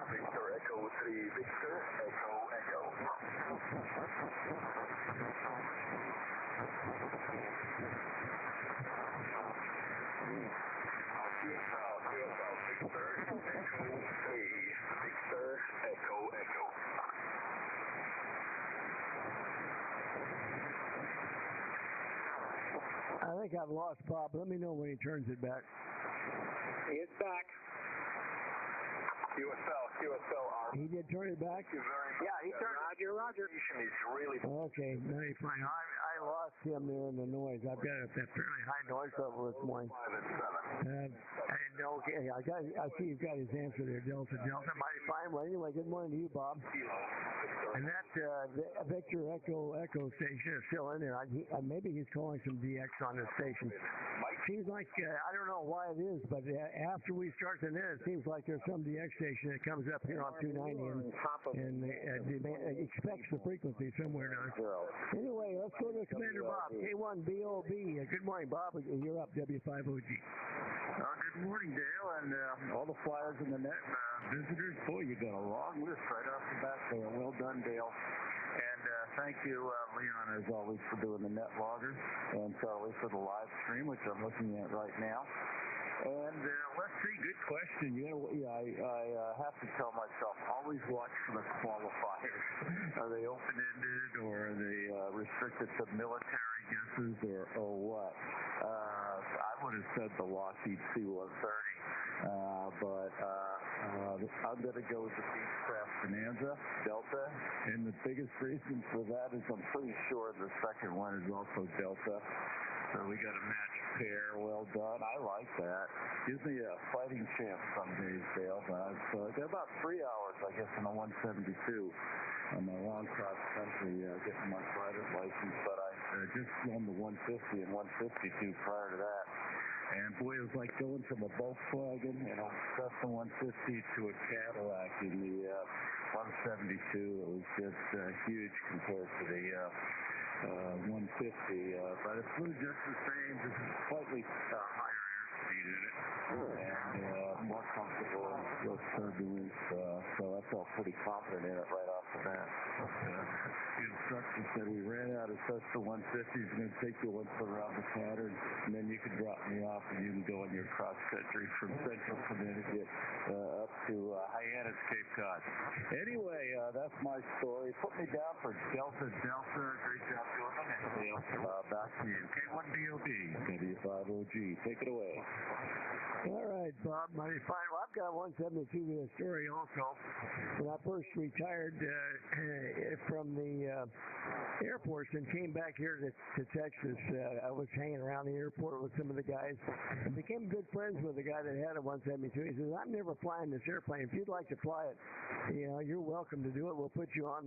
Victor Echo 3, Victor Echo Echo. QSL, Victor Echo 3, Victor Echo Echo. I think I've lost Bob. Let me know when he turns it back. It's back. QSL, He did turn it back? Thank you very much. Yeah, he turned. Roger. Is really Okay, very fine. I lost him there in the noise. I've got a fairly high noise level this morning. 5 and 7. And okay, I see you've got his answer there, Delta. Mighty fine. Well, anyway, good morning to you, Bob. And that Victor Echo station is still in there. Maybe he's calling some DX on the station. Seems like, I don't know why it is, but after we start the net, it seems like there's some DX station that comes up here on 290 and expects the frequency somewhere down. Anyway, let's go to Commander Bob, K1BOB. Good morning, Bob. You're up, W5OG. Good morning, Dale, and all the flyers in the net visitors. Boy, you got a long list right off the bat there. Well done, Dale. And thank you, Leon, as always, for doing the net logger, and Charlie for the live stream, which I'm looking at right now. And let's see, good question. You know, I have to tell myself, always watch for the qualifiers. Are they open-ended, or are they restricted to military guesses, or what? I would have said the Lockheed C-130, but I'm going to go with the Beechcraft Bonanza, Delta, and the biggest reason for that is I'm pretty sure the second one is also Delta. So we got a match pair. Well done. I like that. Gives me a fighting chance some days, Dale. So I got about 3 hours, I guess, in a 172 on my long cross country getting my pilot license. But I just flown the 150 and 152 prior to that. And boy, it was like going from a Volkswagen, Cessna 150 to a Cadillac in the 172. It was just huge compared to the 150, but it flew just the same, just slightly higher airspeed in it, and more comfortable, less turbulence, so I felt pretty confident in it right off the bat. The instructor said we ran out of Cessna 150, it's going to take you once around the pattern, and then you can drop me off and you can go on your cross country from central Connecticut up to Hyannis, Cape Cod. Anyway, that's my story. Put me down for Delta. Great job doing the next deal. Back to you. K1BOB, W5OG. Take it away. All right, Bob. Mighty fine. Well, I've got 172 to the story also. When I first retired from the Air Force and came back here to Texas, I was hanging around the airport with some of the guys and became good friends with the guy that had a 172. He says, I'm never flying this airplane. If you'd like to fly it, you're welcome to do it. We'll put you on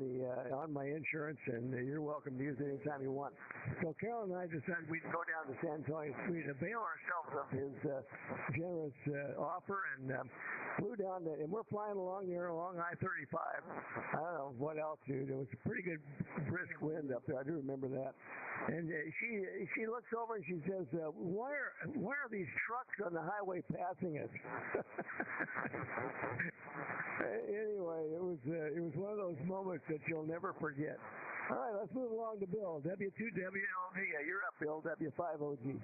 on my insurance, and you're welcome to use it anytime you want. So Carol and I decided we'd go down to San Antonio. We'd avail ourselves of his generous offer and flew down there. And we're flying along there along I-35. I don't know what altitude. It was a pretty good brisk wind up there. I do remember that. And she looks over and she says, why are these trucks on the highway passing us? Anyway, it was one of those moments that you'll never forget. All right, let's move along to Bill. W2WLV. You're up, Bill. W5OG.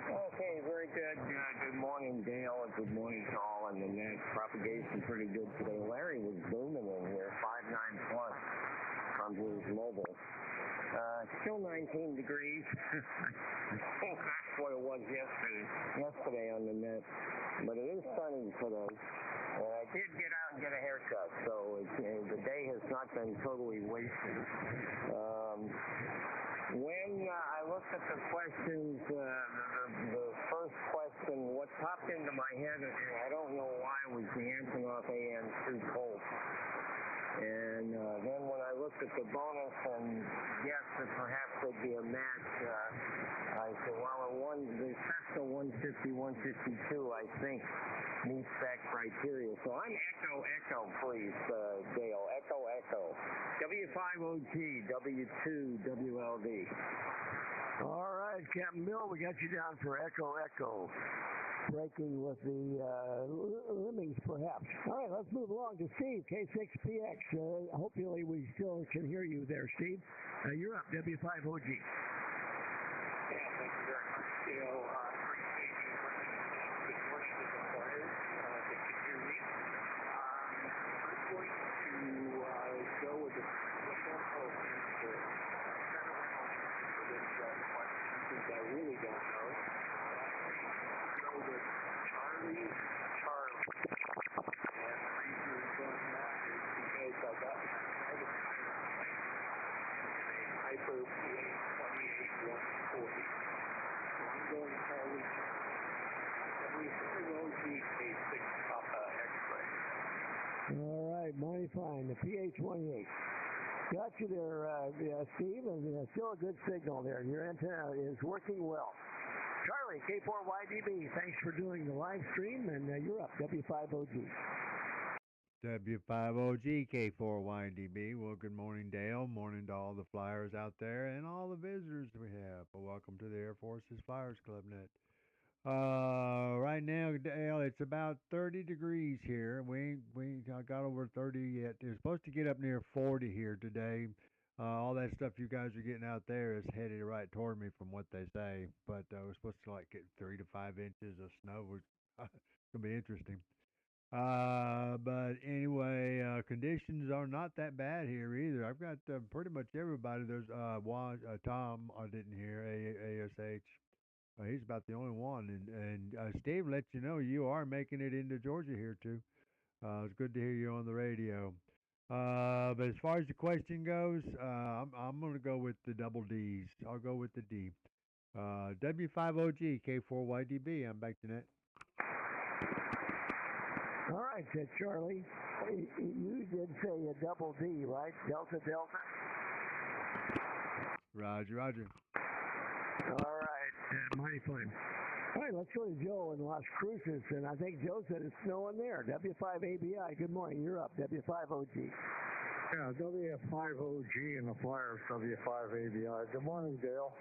Okay, very good. Good morning, Dale, and good morning to all. And the net propagation pretty good today. Larry was booming in here, 5.9 plus on Blues Mobile. Still 19 degrees. I think that's what it was yesterday on the net. But it is sunny today. And I did get out and get a haircut, so the day has not been totally wasted. When I looked at the questions, the first question, what popped into my head, and I don't know why, was the Antonov AN-2 Colt. And then when I looked at the bonus and guessed that perhaps there'd be a match, I So while the Cessna 150, 152, I think, meets that criteria. So I'm Echo, please, Dale. Echo. W5OG, W2WLD. All right, Captain Bill, we got you down for Echo. Breaking with the lemmings, perhaps. All right, let's move along to Steve, K6PX. Hopefully we still can hear you there, Steve. You're up, W5OG. Yeah, thank you very much, Dale. Appreciate you bringing good morning to the players that can hear me. I'm going to go with the simple answer. Sentimental answer for this question, since I really don't know. Go with Charlie. And the reason I'm doing that is because I got my private in a Hyper PA28140. So I'm going Charlie. W5OG K6 Papa X-ray. All right, mighty fine. The PA-28. Got you there, Steve, and still a good signal there. Your antenna is working well. Charlie, K4YDB, thanks for doing the live stream, and you're up, W5OG. W5OG, K4YDB. Well, good morning, Dale. Morning to all the flyers out there and all the visitors we have. Well, welcome to the Air Force's Flyers Club Net. Right now, Dale, it's about 30 degrees here. We got over 30 yet. It's supposed to get up near 40 here today. All that stuff you guys are getting out there is headed right toward me from what they say. But we're supposed to get 3 to 5 inches of snow. It's gonna be interesting. But anyway, conditions are not that bad here either. I've got pretty much everybody. There's Tom. I didn't hear ASH. He's about the only one. And Steve let you know you are making it into Georgia here too. It's good to hear you on the radio. But as far as the question goes, I'm going to go with the double D's. I'll go with the D. W5OG, K4YDB. I'm back to net. All right, Charlie. You did say a double D, right? Delta. Roger. All right, mighty fine. All right, let's go to Joe in Las Cruces, and I think Joe said it's snowing there. W5ABI, good morning. You're up, W5OG. Yeah, W5OG and the Flyers, W5ABI. Good morning, Dale.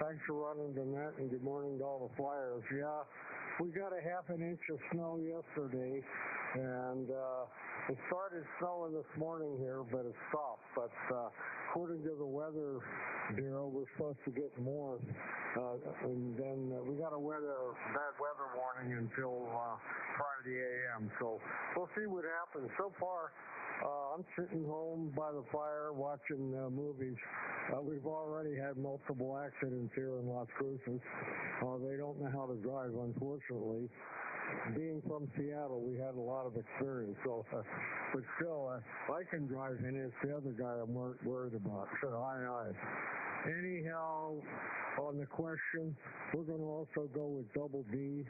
Thanks for running the net, and good morning to all the Flyers. Yeah, we got a half an inch of snow yesterday, and it started snowing this morning here, but it stopped. But according to the weather bureau, we're supposed to get more. And then we got a bad weather warning until Friday a.m. So we'll see what happens. So far, I'm sitting home by the fire watching movies. We've already had multiple accidents here in Las Cruces. They don't know how to drive, unfortunately. Being from Seattle, we had a lot of experience. So, but still, I can drive, and it's the other guy I'm worried about. So, aye. Anyhow, on the question, we're going to also go with double D,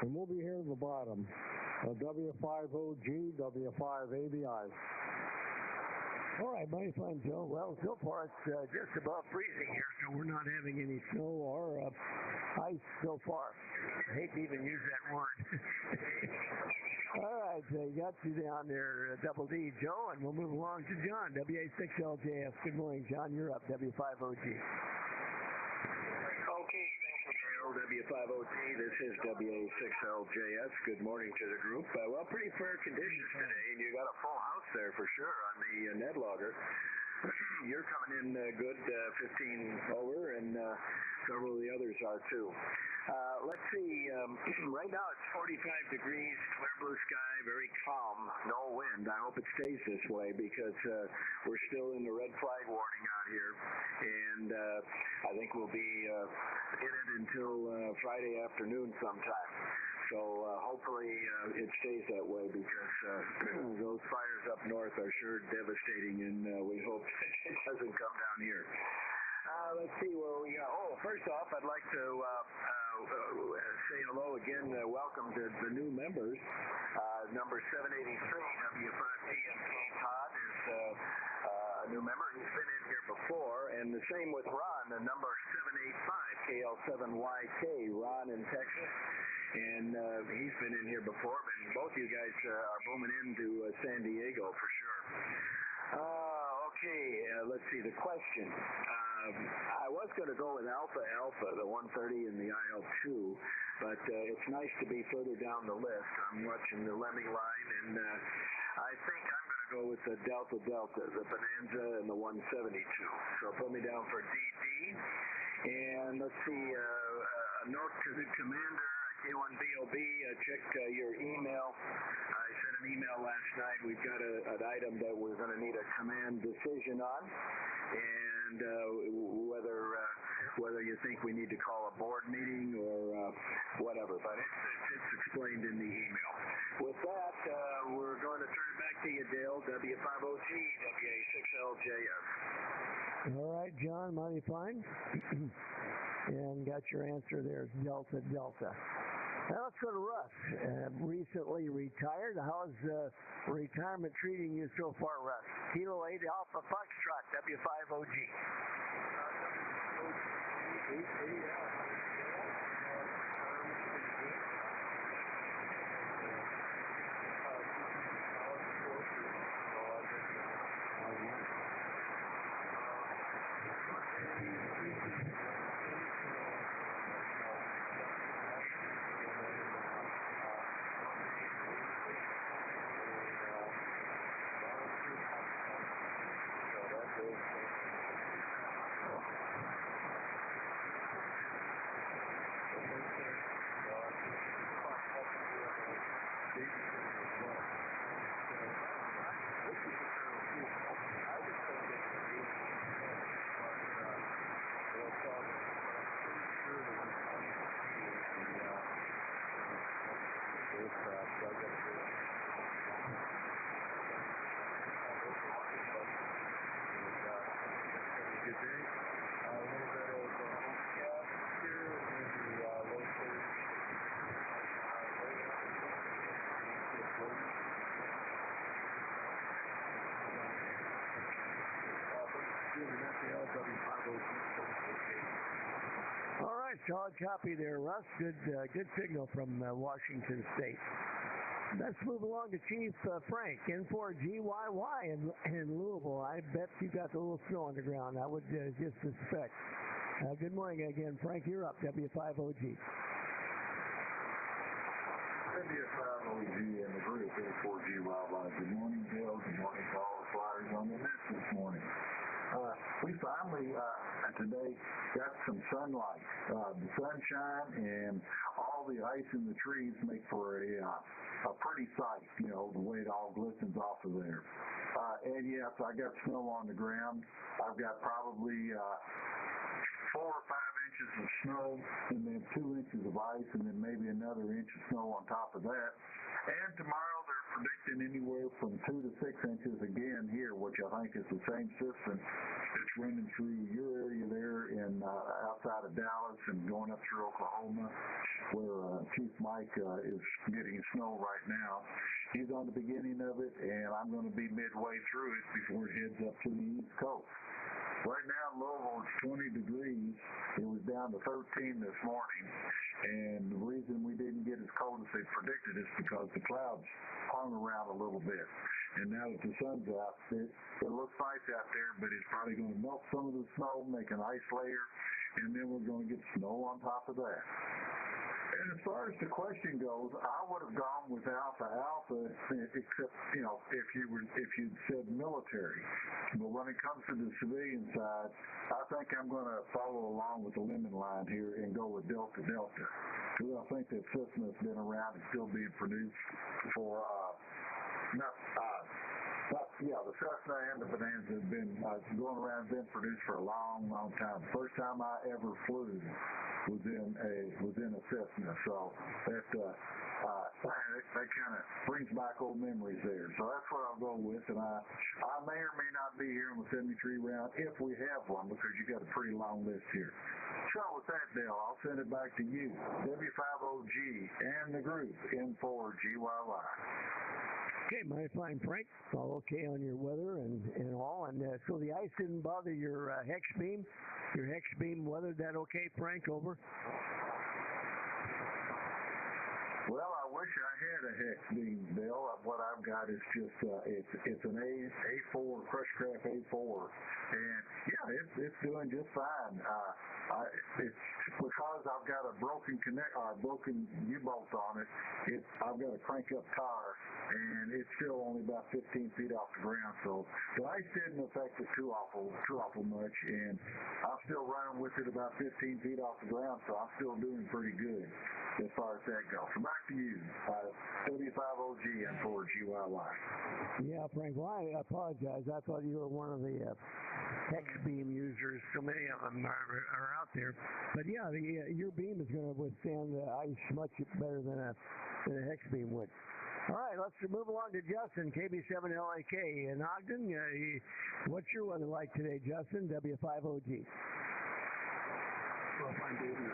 and we'll be here at the bottom. W5OG, W5ABI. All right, mighty fine, Joe. Well, so far it's just above freezing here, so we're not having any snow or ice so far. I hate to even use that word. All right, got you down there, double D, Joe, and we'll move along to John, WA6LJS. Good morning, John. You're up, W5OG. Okay, thank you, Dale. W5OG, this is WA6LJS. Good morning to the group. Well, pretty fair conditions today, and you got a full house there for sure on the Ned Logger. You're coming in good, 15 over, and several of the others are too. Let's see, right now it's 45 degrees, clear blue sky, very calm, no wind. I hope it stays this way because we're still in the red flag warning out here, and I think we'll be in it until Friday afternoon sometime. So hopefully it stays that way because those fires up north are sure devastating, and we hope it doesn't come down here. Let's see where we go. Oh, first off, I'd like to say hello again. Welcome to the new members. Number 783, W5PMK Todd, is a new member. He's been in here before, and the same with Ron, the number 785KL7YK, Ron in Texas. And he's been in here before, and both you guys are booming into San Diego for sure. Okay, let's see, the question. I was going to go with Alpha, the 130 and the IL-2, but it's nice to be further down the list. I'm watching the Lemming line, and I think I'm going to go with the Delta, the Bonanza, and the 172. So put me down for DD. And let's see, a note to the commander, K1BOB, checked your email. I sent an email last night. We've got an item that we're going to need a command decision on, and whether you think we need to call a board meeting or whatever, but it's explained in the email. With that, we're going to turn it back to you, Dale, W5OG, WA6LJS. All right, John, mighty fine. And got your answer there, Delta. Now let's go to Russ. Recently retired. How's retirement treating you so far, Russ? Kilo 8 Alpha Foxtrot, W5OG. All right, solid copy there, Russ. Good signal from Washington State. Let's move along to Chief Frank, N4GYY in Louisville. I bet you got a little snow on the ground. I would just suspect. Good morning again, Frank. You're up, W5OG. W5OG and the group, N4GYY. Good morning, Bill. Good morning to all the flyers on the list this morning. We finally, today, got some sunlight. The sunshine and all the ice in the trees make for a pretty sight, the way it all glistens off of there. And yes, I got snow on the ground. I've got probably 4 or 5 inches of snow, and then 2 inches of ice, and then maybe another inch of snow on top of that. And tomorrow they're predicting anywhere from 2 to 6 inches again here, which I think is the same system that's running through your area there in outside of Dallas and going up through Oklahoma, where Chief Mike is getting snow right now. He's on the beginning of it, and I'm going to be midway through it before it heads up to the East Coast. Right now, Louisville, it's 20 degrees. It was down to 13 this morning, and the reason we didn't get as cold as they predicted is because the clouds hung around a little bit. And now that the sun's out, it looks nice out there, but it's probably going to melt some of the snow, make an ice layer, and then we're going to get snow on top of that. And as far as the question goes, I would have gone with Alpha, except, if you'd said military. But when it comes to the civilian side, I think I'm going to follow along with the lemon line here and go with Delta. Because I think that system has been around and still being produced for, the Cessna and the Bonanza have been going around, been produced for a long, long time. First time I ever flew was in a Cessna, so that kind of brings back old memories there. So that's what I'll go with, and I may or may not be here on the 73 round if we have one, because you got a pretty long list here. So with that, Dale, I'll send it back to you, W5OG and the group, N4GYY. Okay, mighty fine, Frank. All okay on your weather and all. And so the ice didn't bother your hex beam? Your hex beam weathered that okay, Frank? Over? Well, I wish I had a hex beam, Bill. What I've got is just it's an A4 Crushcraft A4, and yeah, it's doing just fine. It's because I've got a broken U-bolt on it. I've got a crank up tire, and it's still only about 15 feet off the ground. So the ice didn't affect it too awful much, and I'm still running with it about 15 feet off the ground. So I'm still doing pretty good as far as that goes. So back to you, W5OG and 4GYY. Yeah, Frank. Well, I apologize. I thought you were one of the hex beam users. So many of them are out there. But yeah, your beam is going to withstand the ice much better than a hex beam would. All right, let's move along to Justin, KB7LAK in Ogden. What's your weather like today, Justin? W5OG. Well, fine, David.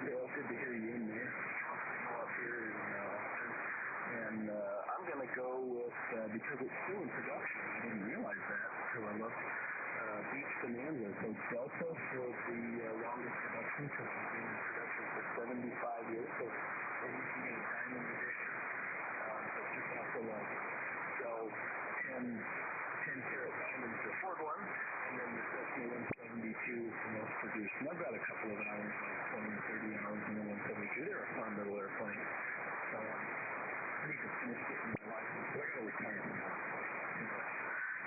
Dale, good to hear you in there. Up here in Ogden. And I'm going to go with, because it's still in production, I didn't realize that until I looked, Beach Bonanza. So Delta for the longest production, because it's been in production for 75 years. So maybe you can get a diamond edition. So just off the line. So 10-carat diamonds, the Ford one, and then the Cessna 172 is the most produced. And I've got a couple of hours, like 20 and 30 hours in the 172. They're a fun little airplane. So I need to finish getting my license. They're going to retire now.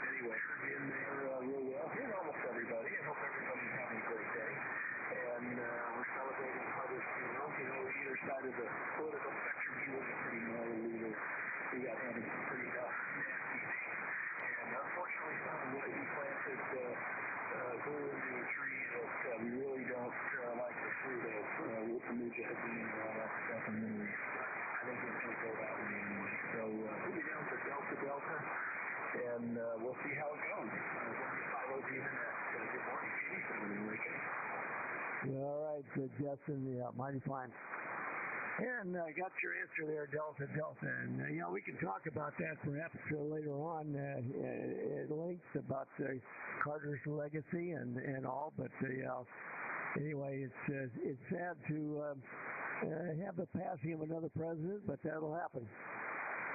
Anyway, heard you in there real well. Here's almost everybody. I hope everybody's having a great day. And we're celebrating Father's funeral. You know, either side of the political spectrum, he was a pretty mellow leader. We got having some pretty nasty things. And unfortunately, some of what he planted grew into a tree that we really don't like the fruit of, with the mujahideen and all that stuff. And then I think it's going to go that way anyway. So we'll be down to Delta. And we'll see how it goes. W5OG the next. Good morning, Katie. All right, Justin, mighty fine. And I got your answer there, Delta. And, we can talk about that perhaps later on at length about Carter's legacy and all. But anyway, it's sad to have the passing of another president, but that'll happen.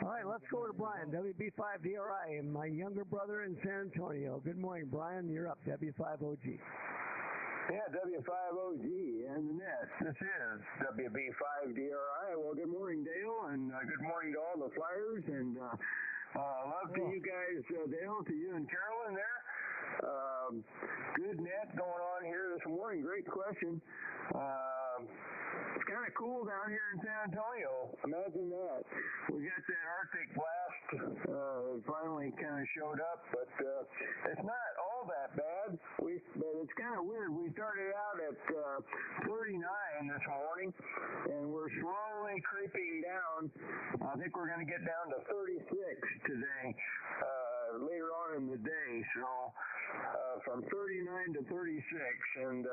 All right, let's go to Brian, WB5DRI, and my younger brother in San Antonio. Good morning, Brian. You're up, W5OG. Yeah, W5OG and the net. This is WB5DRI. Well, good morning, Dale, and good morning to all the Flyers, and love to you guys, Dale, to you and Carolyn there. Good net going on here this morning. Great question. It's kind of cool down here in San Antonio. Imagine that. We got that Arctic blast finally kind of showed up, but it's not all that bad. But it's kind of weird. We started out at 39 this morning, and we're slowly creeping down. I think we're going to get down to 36 today, later on in the day. So from 39 to 36, and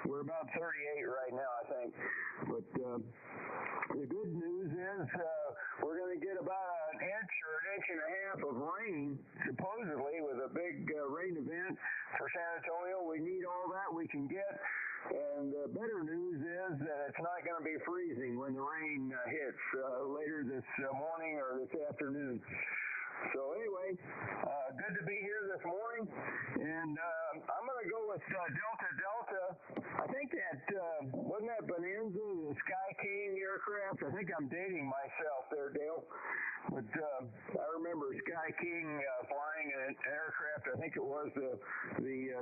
we're about 38 right now, I think. But the good news is we're going to get about an inch or an inch and a half of rain, supposedly, with a big rain event for San Antonio. We need all that we can get. And the better news is that it's not going to be freezing when the rain hits later this morning or this afternoon. So anyway, good to be here this morning, and I'm going to go with Delta. I think that, wasn't that Bonanza, the Sky King aircraft? I think I'm dating myself there, Dale. But I remember Sky King flying an aircraft. I think it was the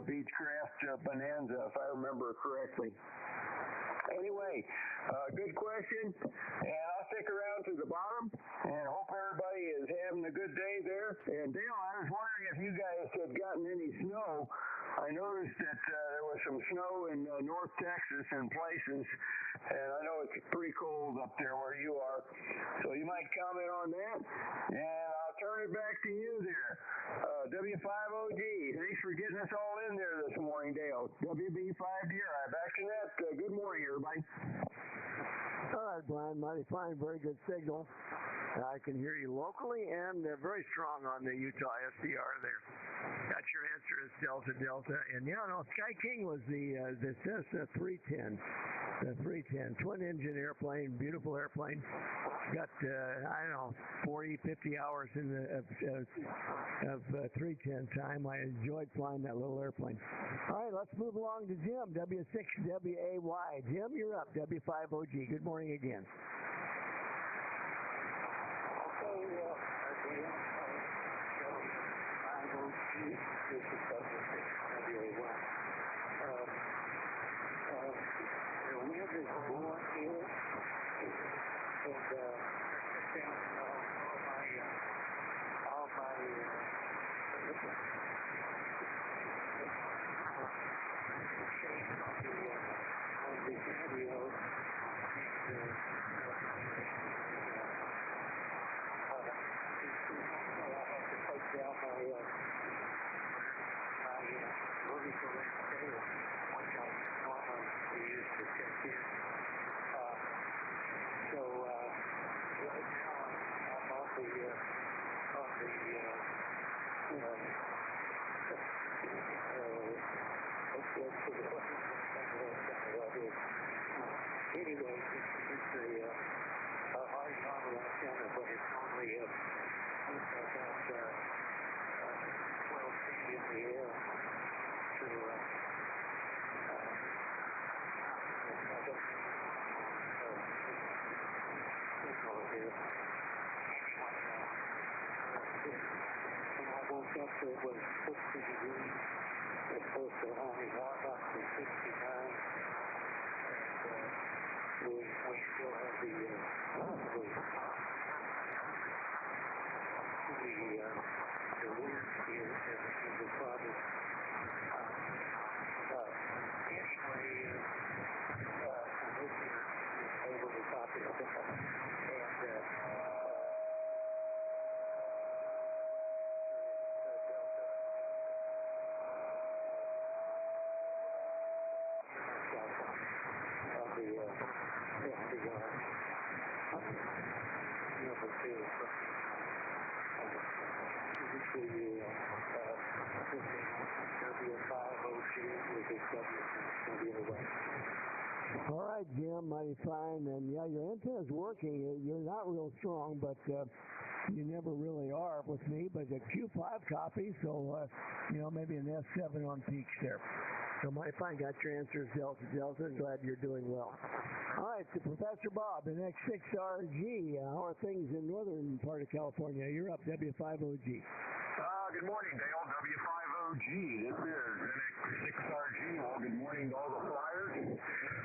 Beechcraft Bonanza, if I remember correctly. Anyway, good question, and I'll stick around to the bottom, and hope everybody is having a good day there. And Dale, I was wondering if you guys had gotten any snow. I noticed that there was some snow in North Texas in places, and I know it's pretty cold up there where you are, so you might comment on that, and I'll turn it back to you there. W5OG, thanks for getting us all in there this morning, Dale. WB5DRI, back to that. Good morning, everybody. All right, Brian, mighty fine, very good signal. I can hear you locally and very strong on the Utah SDR there. That's your answer is Delta Delta. And yeah, no, Sky King was the Cessna 310. The 310, twin engine airplane, beautiful airplane. Got, I don't know, 40, 50 hours in of 310 time. I enjoyed flying that little airplane. All right, let's move along to Jim, W6WAY. Jim, you're up, W5OG. Good morning again. All right, Jim, mighty fine. And yeah, your antenna's working. You're not real strong, but you never really are with me. But a Q5 copy, so maybe an S7 on peaks there. So mighty fine. Got your answers, Delta Delta. Glad you're doing well. All right, to Professor Bob, an X6RG. How are things in northern part of California? You're up, W5OG. Good morning, Dale. W5OG. This is NX6RG. Well, good morning to all the flyers.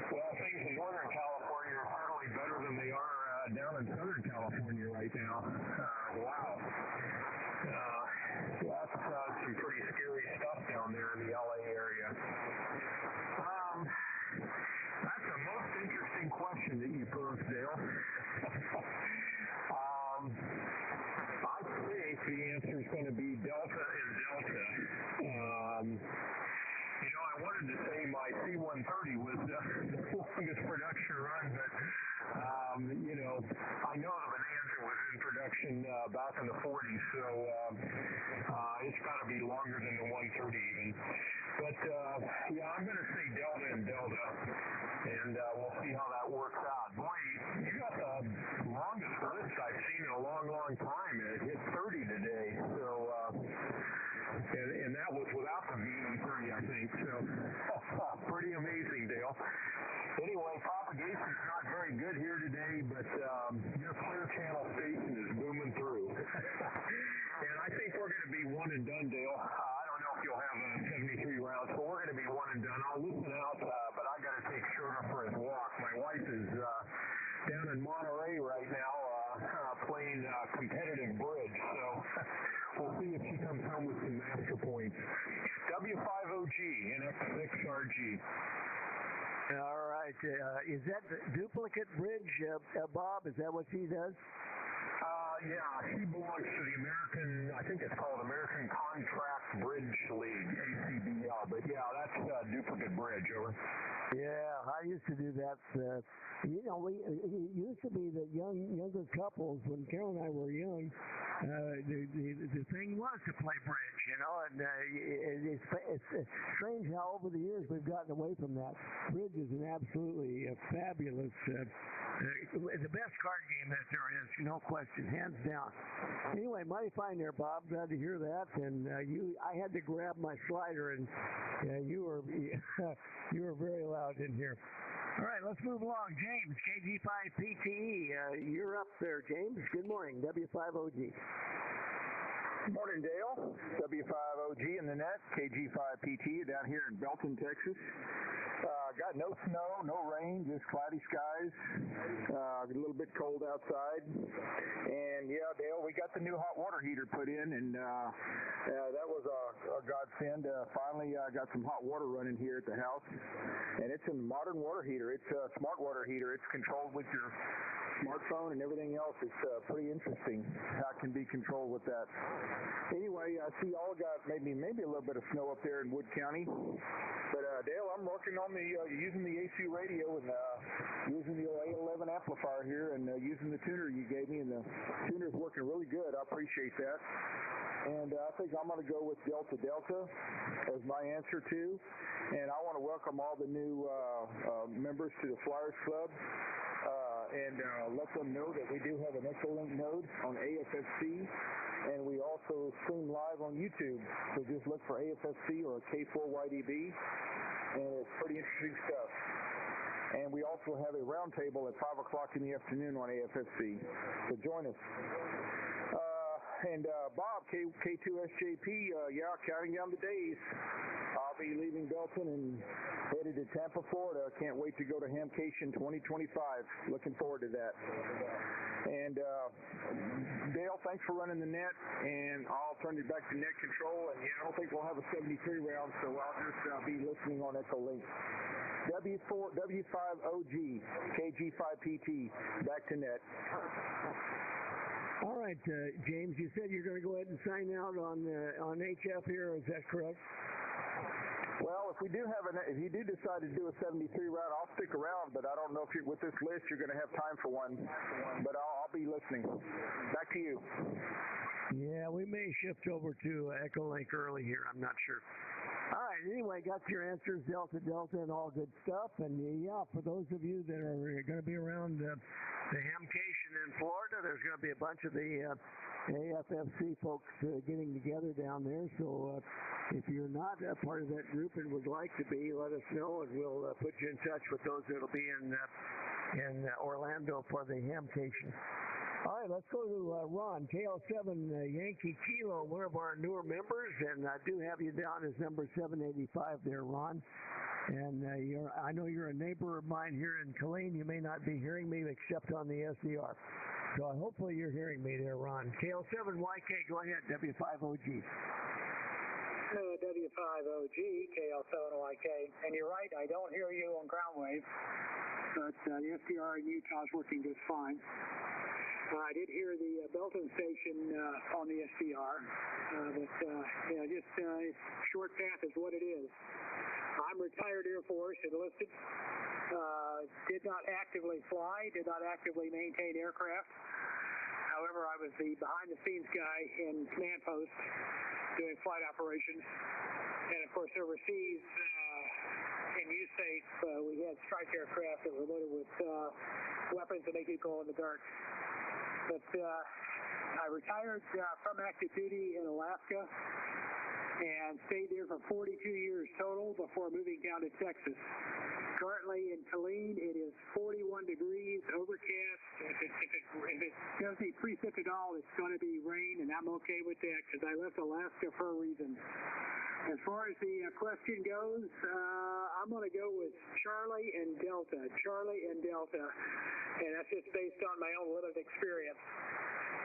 Well, things in Northern California are certainly better than they are down in Southern California right now. Wow. That's some pretty scary stuff down there in the LA area. That's the most interesting question that you posed, Dale. I think the answer is going to be Delta and Delta. I wanted to say my C-130 was the longest production run, but, I know the Bonanza was in production back in the 40s, so it's got to be longer than the 130 even. But, I'm going to say Delta and Delta, and we'll see how that works out. Boy, you got the longest list I've seen in a long, long time. It hit 30 today, so... And that was without the VE3, I think. So pretty amazing, Dale. Anyway, propagation's not very good here today, but your Clear Channel station is booming through. And I think we're going to be one and done, Dale. I don't know if you'll have 73 rounds, but we're going to be one and done. I'll listen out, but I got to take Sugar for his walk. My wife is down in Monterey right now playing competitive bridge, so we'll see if she comes home with some master points. W5OG, NX6RG. All right. Is that the duplicate bridge, Bob? Is that what she does? Yeah, he belongs to the American, I think it's called American Contract Bridge League, ACBL. But yeah, that's Duplicate Bridge, over. Yeah, I used to do that. It used to be that younger couples, when Carol and I were young, the thing was to play bridge, and it's strange how over the years we've gotten away from that. Bridge is an absolutely fabulous, the best card game that there is, no question, hands down. Anyway, mighty fine there, Bob. Glad to hear that. And I had to grab my slider, and you were very loud in here. All right, let's move along. James, KG5PTE, you're up there, James. Good morning, W5OG. Good morning, Dale. W5OG in the net, KG5PT down here in Belton, Texas. Got no snow, no rain, just cloudy skies. A little bit cold outside. And yeah, Dale, we got the new hot water heater put in, and that was a godsend. Finally, I got some hot water running here at the house. And it's a modern water heater. It's a smart water heater. It's controlled with your smartphone and everything else. It's pretty interesting how it can be controlled with that. Anyway, I see y'all got maybe a little bit of snow up there in Wood County. But Dale, I'm working on using the AC radio and using the 811 amplifier here and using the tuner you gave me, and the tuner's working really good. I appreciate that. And I think I'm going to go with Delta as my answer too. And I want to welcome all the new members to the Flyers Club. And let them know that we do have an Echolink node on AFFC, and we also stream live on YouTube. So just look for AFFC or K4YDB, and it's pretty interesting stuff. And we also have a roundtable at 5 o'clock in the afternoon on AFFC. So join us. And Bob, K2SJP, counting down the days. I'll be leaving Belton and headed to Tampa, Florida. Can't wait to go to Hamcation 2025. Looking forward to that. And Dale, thanks for running the net, and I'll turn it back to net control. And I don't think we'll have a 73 round, so I'll just be listening on Echolink. W5OG, KG5PT, back to net. All right, James, you said you're going to go ahead and sign out on HF here. Is that correct? Well, if you do decide to do a 73 round, I'll stick around, but I don't know if with this list you're going to have time for one. But I'll be listening. Back to you. Yeah, we may shift over to Echolink early here. I'm not sure. All right, anyway, got your answers, Delta, and all good stuff. And for those of you that are going to be around the Hamcation in Florida, there's going to be a bunch of the AFFC folks getting together down there. So if you're not a part of that group and would like to be, let us know, and we'll put you in touch with those that will be in Orlando for the Hamcation. All right, let's go to Ron, KL7 Yankee Kilo, one of our newer members, and I do have you down as number 785 there, Ron. And I know you're a neighbor of mine here in Killeen. You may not be hearing me except on the SDR. So hopefully you're hearing me there, Ron. KL7YK, go ahead, W5OG. W5OG, KL7YK. And you're right, I don't hear you on ground wave, but the SDR in Utah is working just fine. I did hear the Belton station on the SDR, but short path is what it is. I'm retired Air Force, enlisted, did not actively fly, did not actively maintain aircraft. However, I was the behind-the-scenes guy in command post doing flight operations. And, of course, overseas in USAFE, we had strike aircraft that were loaded with weapons that make you go in the dark. But I retired from active duty in Alaska and stayed there for 42 years total before moving down to Texas. Currently in Killeen, it is 41 degrees, overcast. If it doesn't precip at all, it's going to be rain, and I'm okay with that because I left Alaska for a reason. As far as the question goes, I'm going to go with Charlie and Delta, and that's just based on my own lived experience.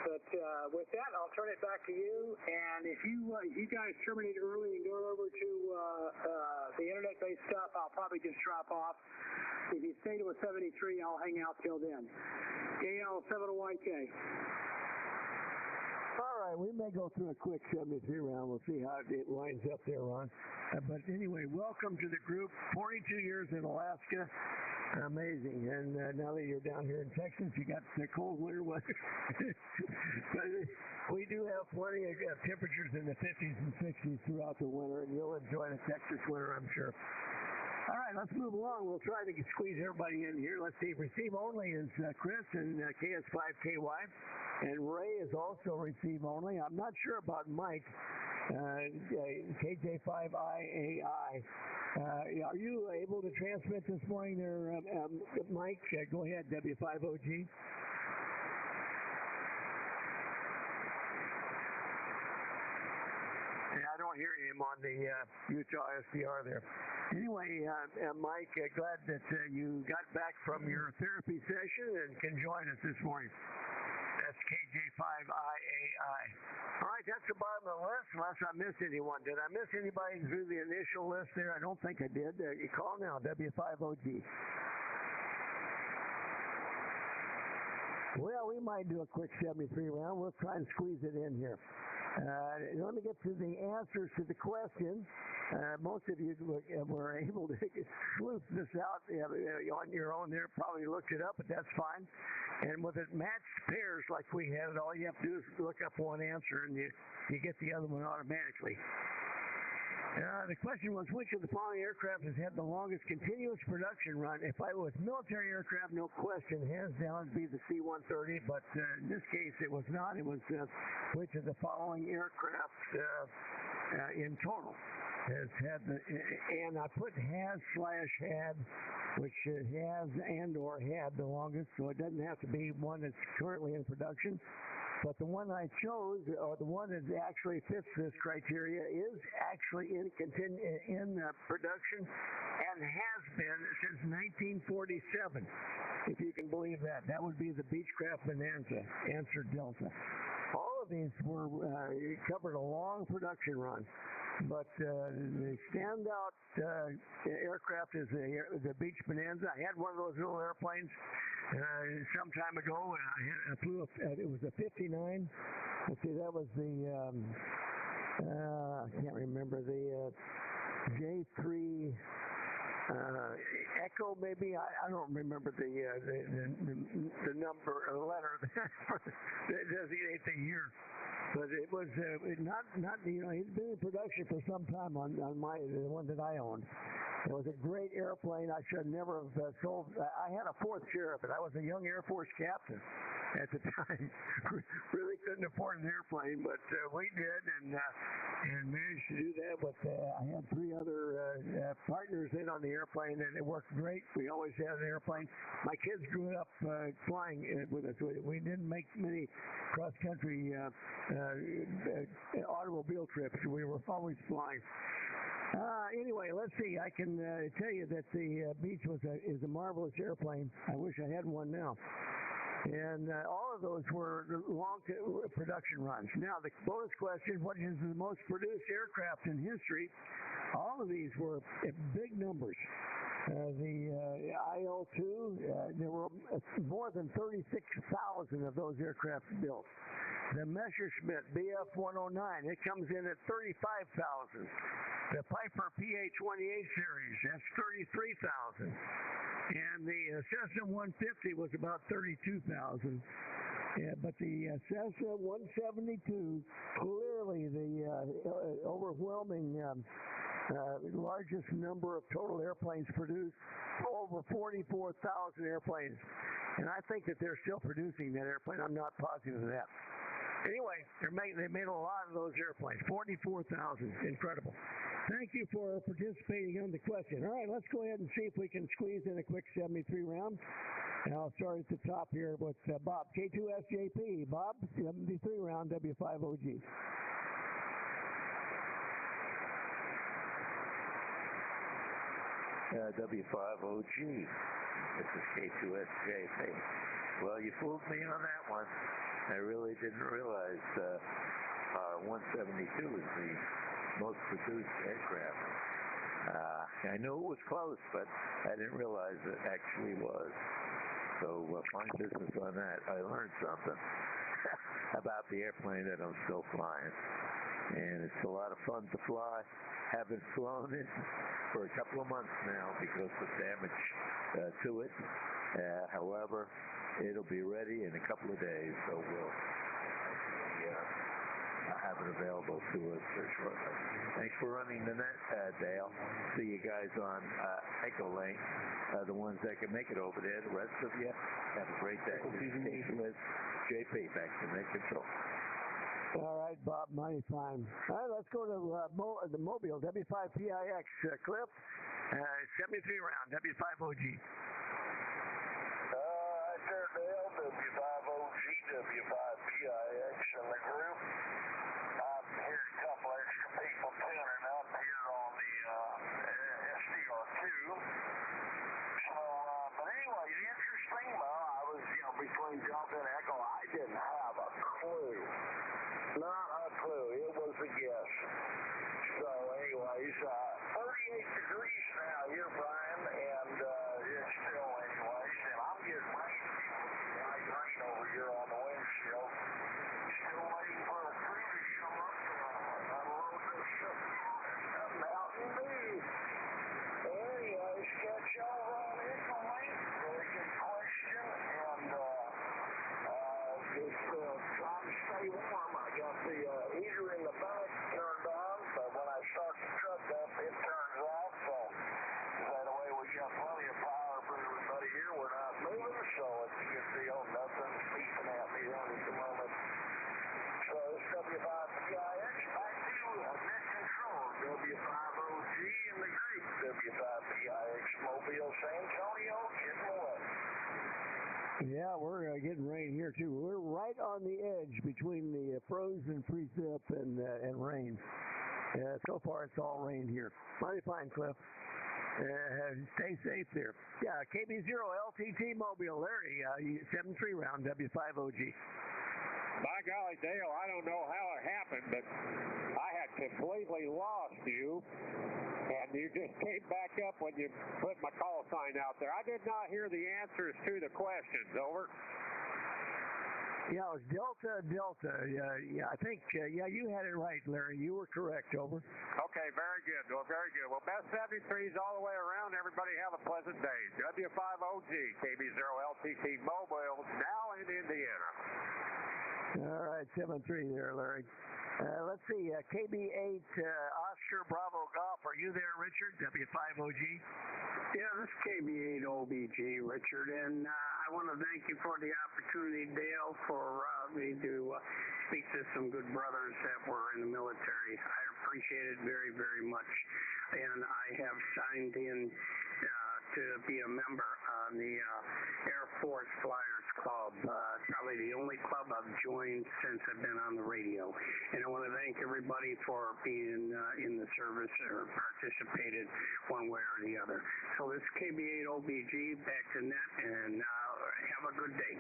But with that, I'll turn it back to you. And if you guys terminate early and go over to the internet-based stuff, I'll probably just drop off. If you stay to a 73, I'll hang out till then. KL7YK. right, we may go through a quick 73 round. We'll see how it lines up there, Ron. But anyway, welcome to the group. 42 years in Alaska. Amazing. And now that you're down here in Texas, you got the cold winter weather. But we do have plenty of temperatures in the 50s and 60s throughout the winter, and you'll enjoy the Texas winter, I'm sure. All right, let's move along. We'll try to squeeze everybody in here. Let's see. Receive only is Chris and KS5KY. And Ray is also receive only. I'm not sure about Mike, KJ5IAI. Are you able to transmit this morning there, Mike? Go ahead, W5OG. I don't hear him on the Utah SDR there. Anyway, Mike, glad that you got back from your therapy session and can join us this morning. That's KJ5IAI. All right, that's the bottom of the list, unless I missed anyone. Did I miss anybody through the initial list there? I don't think I did. You call now, W5OG. Well, we might do a quick 73 round. We'll try and squeeze it in here. Let me get to the answers to the question. Most of you were able to sleuth this out on your own there, probably looked it up, but that's fine. And with it matched pairs like we had, all you have to do is look up one answer and you get the other one automatically. The question was, which of the following aircraft has had the longest continuous production run? If I was military aircraft, no question, hands down, it'd be the C-130, but in this case it was not. It was which of the following aircraft in total has had and I put has/had, which has and or had the longest, so it doesn't have to be one that's currently in production. But the one I chose, or the one that actually fits this criteria, is actually in production and has been since 1947, if you can believe that. That would be the Beechcraft Bonanza, answer Delta. All of these were covered a long production run. But the standout aircraft is the Beech Bonanza. I had one of those little airplanes some time ago. I flew it was a 59. Let's see, that was the I can't remember, the J3 Echo, maybe. I don't remember the number or the letter that designate the year. But it was not he's been in production for some time on the one that I owned. It was a great airplane. I should never have sold. I had a fourth share of it. I was a young Air Force captain at the time. Really couldn't afford an airplane, but we did and managed to do that. But I had three other partners in on the airplane, and it worked great. We always had an airplane. My kids grew up flying with us. We didn't make many cross-country automobile trips. We were always flying. Anyway, let's see. I can tell you that the Beech is a marvelous airplane. I wish I had one now. And all of those were long production runs. Now, the bonus question, what is the most produced aircraft in history? All of these were big numbers. The IL-2, there were more than 36,000 of those aircraft built. The Messerschmitt Bf-109, it comes in at 35,000. The Piper PA-28 series, that's 33,000. And the Cessna 150 was about 32,000. Yeah, but the Cessna 172, clearly the overwhelming largest number of total airplanes produced, over 44,000 airplanes. And I think that they're still producing that airplane. I'm not positive of that. Anyway, they made a lot of those airplanes, 44,000. Incredible. Thank you for participating on the question. All right, let's go ahead and see if we can squeeze in a quick 73 round. And I'll start at the top here with Bob, K2SJP. Bob, 73 round, W5OG. W5OG. This is K2SJP. Well, you fooled me on that one. I really didn't realize 172 is the most produced aircraft. I knew it was close, but I didn't realize it actually was. So fine business on that. I learned something. about the airplane that I'm still flying. And it's a lot of fun to fly. Haven't flown it for a couple of months now because of damage to it. However, it'll be ready in a couple of days, so we'll have it available to us shortly. Thanks for running the net, Dale. See you guys on Echo Lane, the ones that can make it over there. The rest of you, have a great day. JP, back to net control. All right, Bob, mighty fine. All right, let's go to the Mobile, W5PIX, Cliff, 73 round, W5OG. Right there, Dale, W5OG, W5PIX in the group. I'm hearing a couple extra people tuning up here on the SDR2. So, but anyway, the interesting, I was, between Delta and Echo, I didn't have a clue. Not a clue. It was a guess. So anyways, 38 degrees now here, Brian, and it's still anyways, and I'm getting rain, light rain over here on the windshield. Still waiting for a crew to show up and unload this Mountain Dew. Anyways, catch y'all on Echo Lane. Very good question, and just trying to stay warm. I got the heater in the back turned on, but when I start the truck up, it turns off. So that way we got plenty of power for everybody here. We're not moving, so it's a good deal. Nothing's beeping at me right at the moment. So it's W5PIX back to net control. W5OG in the group. W5PIX Mobile San Antonio getting away. Yeah, we're getting rain here too. We're right on the edge between the frozen precip and rain. So far, it's all rain here. Mighty fine, Cliff. Stay safe there. Yeah, KB0 LTT Mobile, Larry, 7-3 round, W5OG. By golly, Dale, I don't know how it happened, but I had completely lost you. And you just came back up when you put my call sign out there. I did not hear the answers to the questions. Over. Yeah, it was Delta. Yeah, I think, you had it right, Larry. You were correct. Over. Okay, very good. Well, very good. Well, best 73s all the way around. Everybody have a pleasant day. W5OG, KB0 LTT Mobile, now in Indiana. All right, 7-3 there, Larry. Let's see, KB8 Oscar Bravo Golf. Are you there, Richard? W5OG? Yeah, this is KB8 OBG, Richard, and I want to thank you for the opportunity, Dale, for me to speak to some good brothers that were in the military. I appreciate it very, very much, and I have signed in to be a member on the Air Force Flyers Club. Probably the only club I've joined since I've been on the radio. And I want to thank everybody for being in the service or participated one way or the other. So this is KB8 OBG, back to net, and have a good day.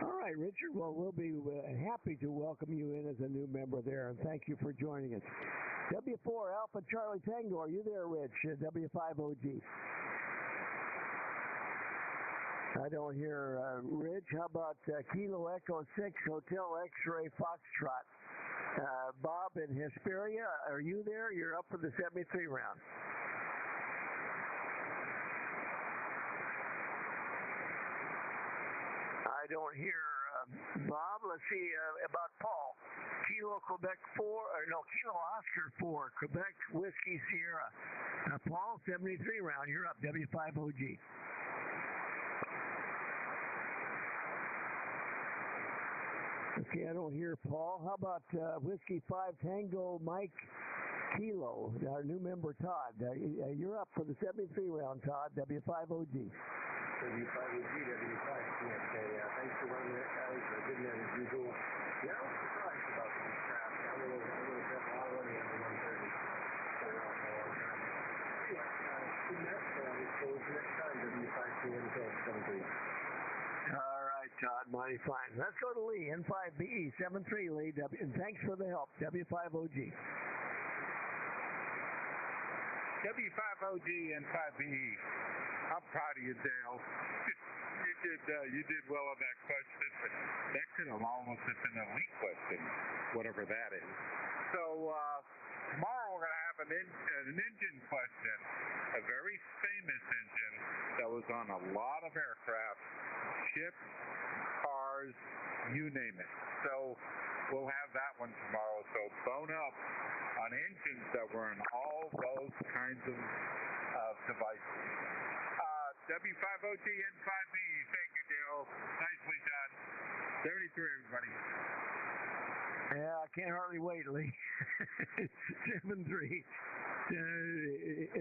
All right, Richard. Well, we'll be happy to welcome you in as a new member there, and thank you for joining us. W4 Alpha Charlie Tango, are you there, Rich? W5OG. I don't hear Rich. How about Kilo Echo 6 Hotel X-Ray Foxtrot? Bob in Hesperia, are you there? You're up for the 73 round. I don't hear Bob. Let's see about Paul. Kilo Quebec 4, Kilo Oscar 4, Quebec Whiskey Sierra. Paul, 73 round. You're up, W5OG. Okay, I don't hear Paul. How about Whiskey 5 Tango Mike Kilo, our new member Todd. You're up for the 73 round, Todd, W5OG. W5OG, W5, thanks for running that, guys. Good net as usual. Yeah, I was surprised about this craft. I would have bet a lot of money on the 130 for a long time. Anyway, good net, so next time, W5K until 73. All right, Todd, mighty fine. Let's go to Lee, N5BE, 7-3, Lee, and thanks for the help, W5OG. W5OG N5BE. I'm proud of you, Dale. You did well on that question. That could have almost been an elite question, whatever that is. So tomorrow we're going to have an engine question, a very famous engine that was on a lot of aircraft, ships, cars, you name it. So we'll have that one tomorrow. So bone up on engines that were in all those kinds of devices. W5OG N5B, thank you, Dale. Nicely done. 73, everybody. Yeah, I can't hardly wait, Lee. 7-3.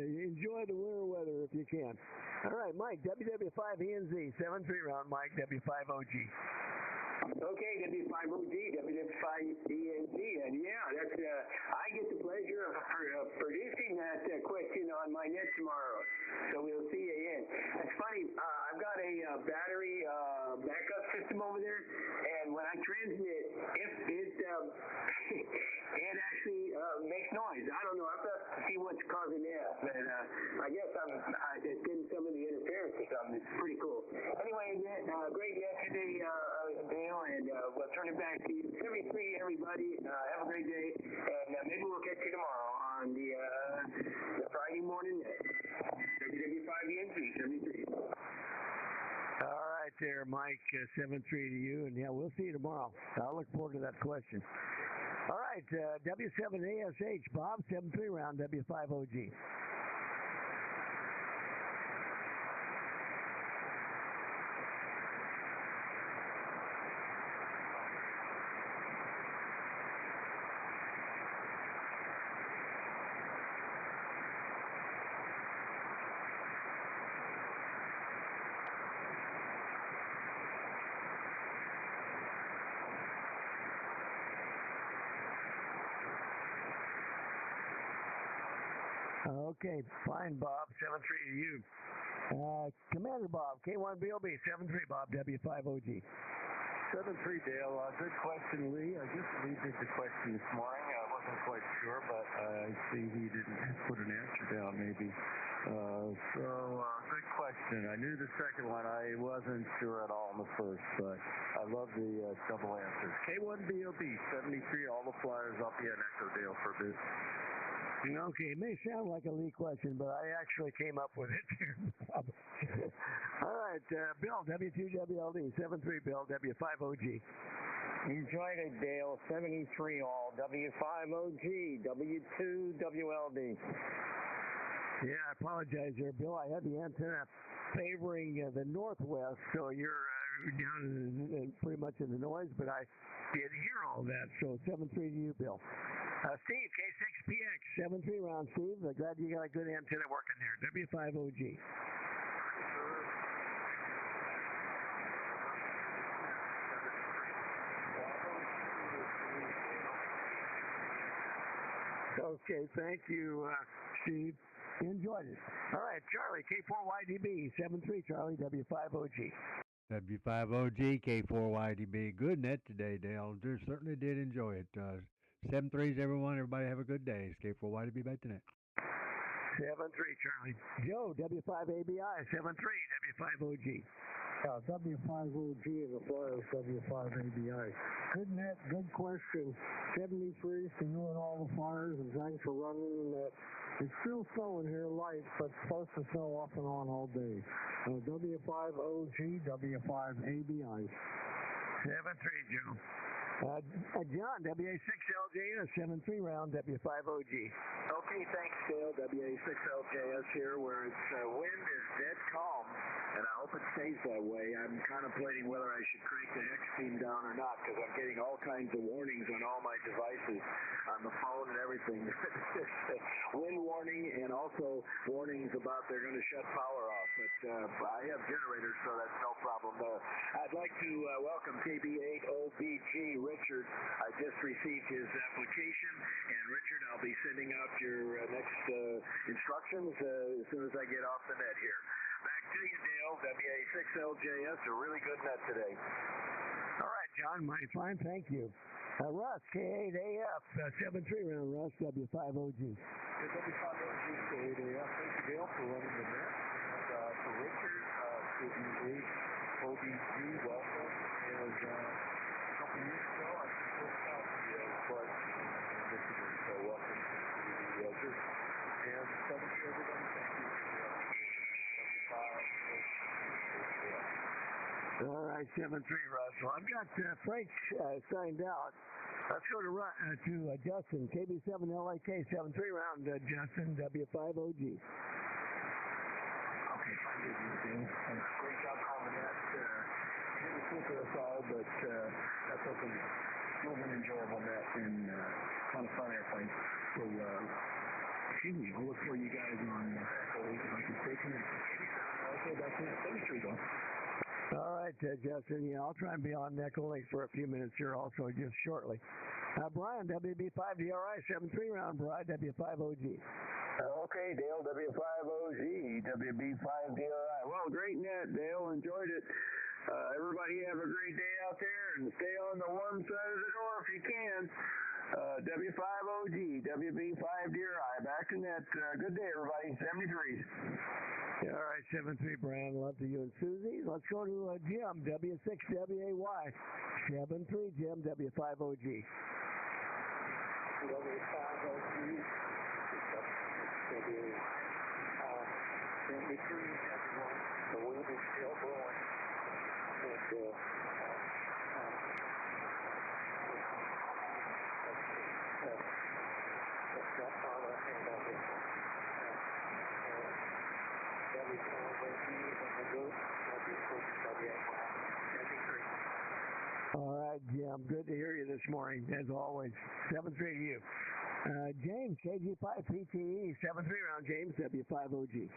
Enjoy the winter weather if you can. All right, Mike, WW5ENZ, 7-3 round, Mike, W5OG. Okay, W5OG, W5ENZ, and yeah, that's I get the pleasure of producing that question on my net tomorrow. So we'll see you in. It's funny, I've got a battery backup system over there, and when I transmit, if it it actually makes noise. I don't know. I have to see what's causing that, but I guess it's getting some of the interference or something. It's pretty cool. Anyway, great yesterday, Dale, and we'll turn it back to you. 73, everybody. Have a great day, and maybe we'll catch you tomorrow on the Friday morning net. WW5ENZ, 73. All right there, Mike, 7-3 to you, and yeah, we'll see you tomorrow. I'll look forward to that question. All right, W7ASH, Bob, 7-3 round, W5OG. Okay, fine, Bob. 7-3 to you. Commander Bob, K1BOB, 7-3, Bob, W5OG. 7-3, Dale. Good question, Lee. I just redid the question this morning. I wasn't quite sure, but I see he didn't put an answer down, maybe. Good question. I knew the second one. I wasn't sure at all in the first, but I love the double answers. K1BOB, 73, all the flyers. I'll be an Echo, Dale, for a bit. Okay, it may sound like a Lee question, but I actually came up with it. All right, Bill, W2WLD, 7-3, Bill, W5OG. Enjoyed it, Dale, 73 all, W5OG, W2WLD. Yeah, I apologize there, Bill. I had the antenna favoring the northwest, so you're down pretty much in the noise, but I did hear all that, so 7-3 to you, Bill. Steve, K6PX, 7-3 round, Steve. Glad you got a good antenna working there. W5OG. Okay, thank you, Steve. Enjoyed it. All right, Charlie, K4YDB, 7-3, Charlie, W5OG. W5OG, K4YDB. Good net today, Dale. Certainly did enjoy it. 7-3s, everyone. Everybody have a good day. K4YDB back to net. 7-3, Charlie. Joe, W5ABI, 7-3, W5OG. W5OG and the Flyers, W5ABI. Good net, good question. 73 to you and all the Flyers, and thanks for running the net. It's still snowing here light, but it's supposed to snow off and on all day. W5OG, W5ABI. 7-3, Joe. John, WA6LJS, 7-3 round, W5OG. Okay, thanks, Dale. WA6LJS here, where it's wind is dead calm, and I hope it stays that way. I'm contemplating whether I should crank the X beam down or not, because I'm getting all kinds of warnings on all my devices, on the phone and everything. Wind warning and also warnings about they're going to shut power off. But I have generators, so that's no problem there. I'd like to welcome KB8OBG, Richard. I just received his application, and Richard, I'll be sending out your next instructions as soon as I get off the net here. Back to you, Dale. WA6LJS, a really good net today. All right, John, mighty fine, thank you. Russ, K8AF, 7-3 round, Russ, W5OG. W5OG, K8AF. Thank you, Dale, for running the net. And for with you, Bruce. ODG, welcome. And a couple years ago, I just out the flight in Michigan, so welcome to the group. And thank you, everybody. Thank you. All right, 7-3, Russell. I've got Frank signed out. Let's go to Justin, KB7LAK, 7-3 round, Justin, W5OG. Okay, fine, good. Great job calling that. Didn't sleep with us all, but that's something more than enjoyable, Matt, and on a fun airplane. So, excuse me, I'll look for you guys on the station. Okay, that's it. 73 going. All right, Justin. Yeah, I'll try and be on Nickel Link for a few minutes here also, just shortly. Brian, WB5DRI, 7-3 round, Brian, W5OG. Okay, Dale, W5OG, WB5DRI. Well, great net, Dale. Enjoyed it. Everybody have a great day out there and stay on the warm side of the door if you can. W5OG, WB5DRI. Back to net. Good day, everybody. 73s. All right, 7-3, Brian. Love to you and Susie. Let's go to Jim, W6WAY. 7-3, Jim, W5OG. W5OG. 73, everyone. The wind is still blowing. And, all right, Jim. Good to hear you this morning, as always. 7-3 to you. James, KG5PTE, 7-3 round, James, W5OG.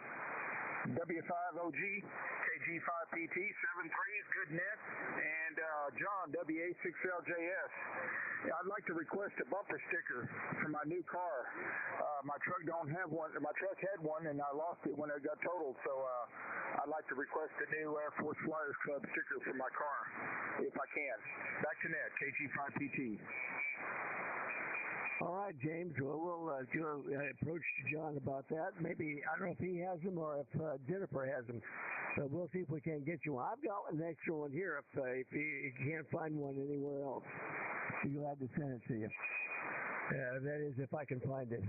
W5OG, KG5PT, 7-3s, good net, and John, WA6LJS. I'd like to request a bumper sticker for my new car. My truck don't have one. My truck had one, and I lost it when it got totaled, so I'd like to request a new Air Force Flyers Club sticker for my car, if I can. Back to net, KG5PT. All right, James. Well, we'll do an approach to John about that. Maybe, I don't know if he has them or if Jennifer has them. So we'll see if we can get you one. I've got an extra one here if you can't find one anywhere else. Be glad to send it to you. That is, if I can find it.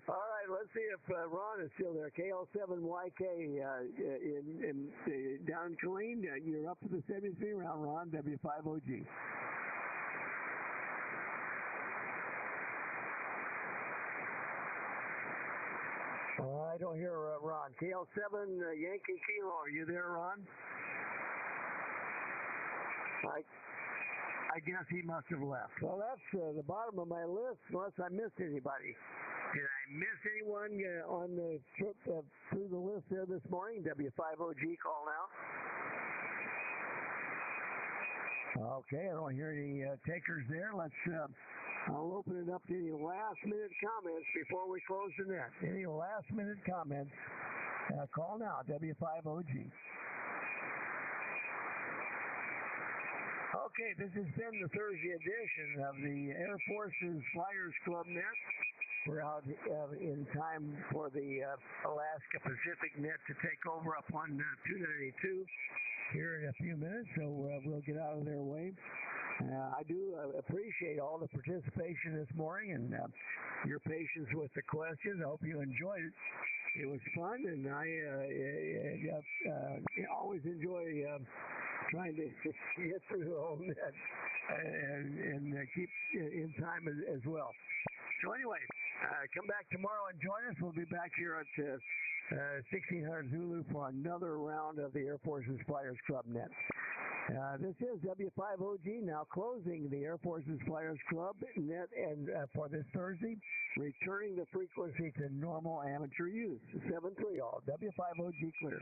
All right, let's see if Ron is still there. KL7YK down in Killeen. You're up for the 73 round, Ron, W5OG. I don't hear Ron. KL7 Yankee Kilo, are you there, Ron? I guess he must have left. Well, that's the bottom of my list, unless I missed anybody. Did I miss anyone on the trip through the list there this morning? W5OG call now. Okay, I don't hear any takers there. I'll open it up to any last-minute comments before we close the net. Any last-minute comments, call now, W5OG. Okay, this has been the Thursday edition of the Air Force's Flyers Club Net. We're out in time for the Alaska Pacific Net to take over up on 292 here in a few minutes, so we'll get out of their way. I do appreciate all the participation this morning and your patience with the questions. I hope you enjoyed it. It was fun, and I always enjoy trying to get through the whole net and keep in time as well. So anyway, come back tomorrow and join us. We'll be back here at 1600 Zulu for another round of the Air Force's Flyers Club Net. This is W5OG now closing the Air Force's Flyers Club Net and for this Thursday, returning the frequency to normal amateur use. 7-3 all. W5OG clear.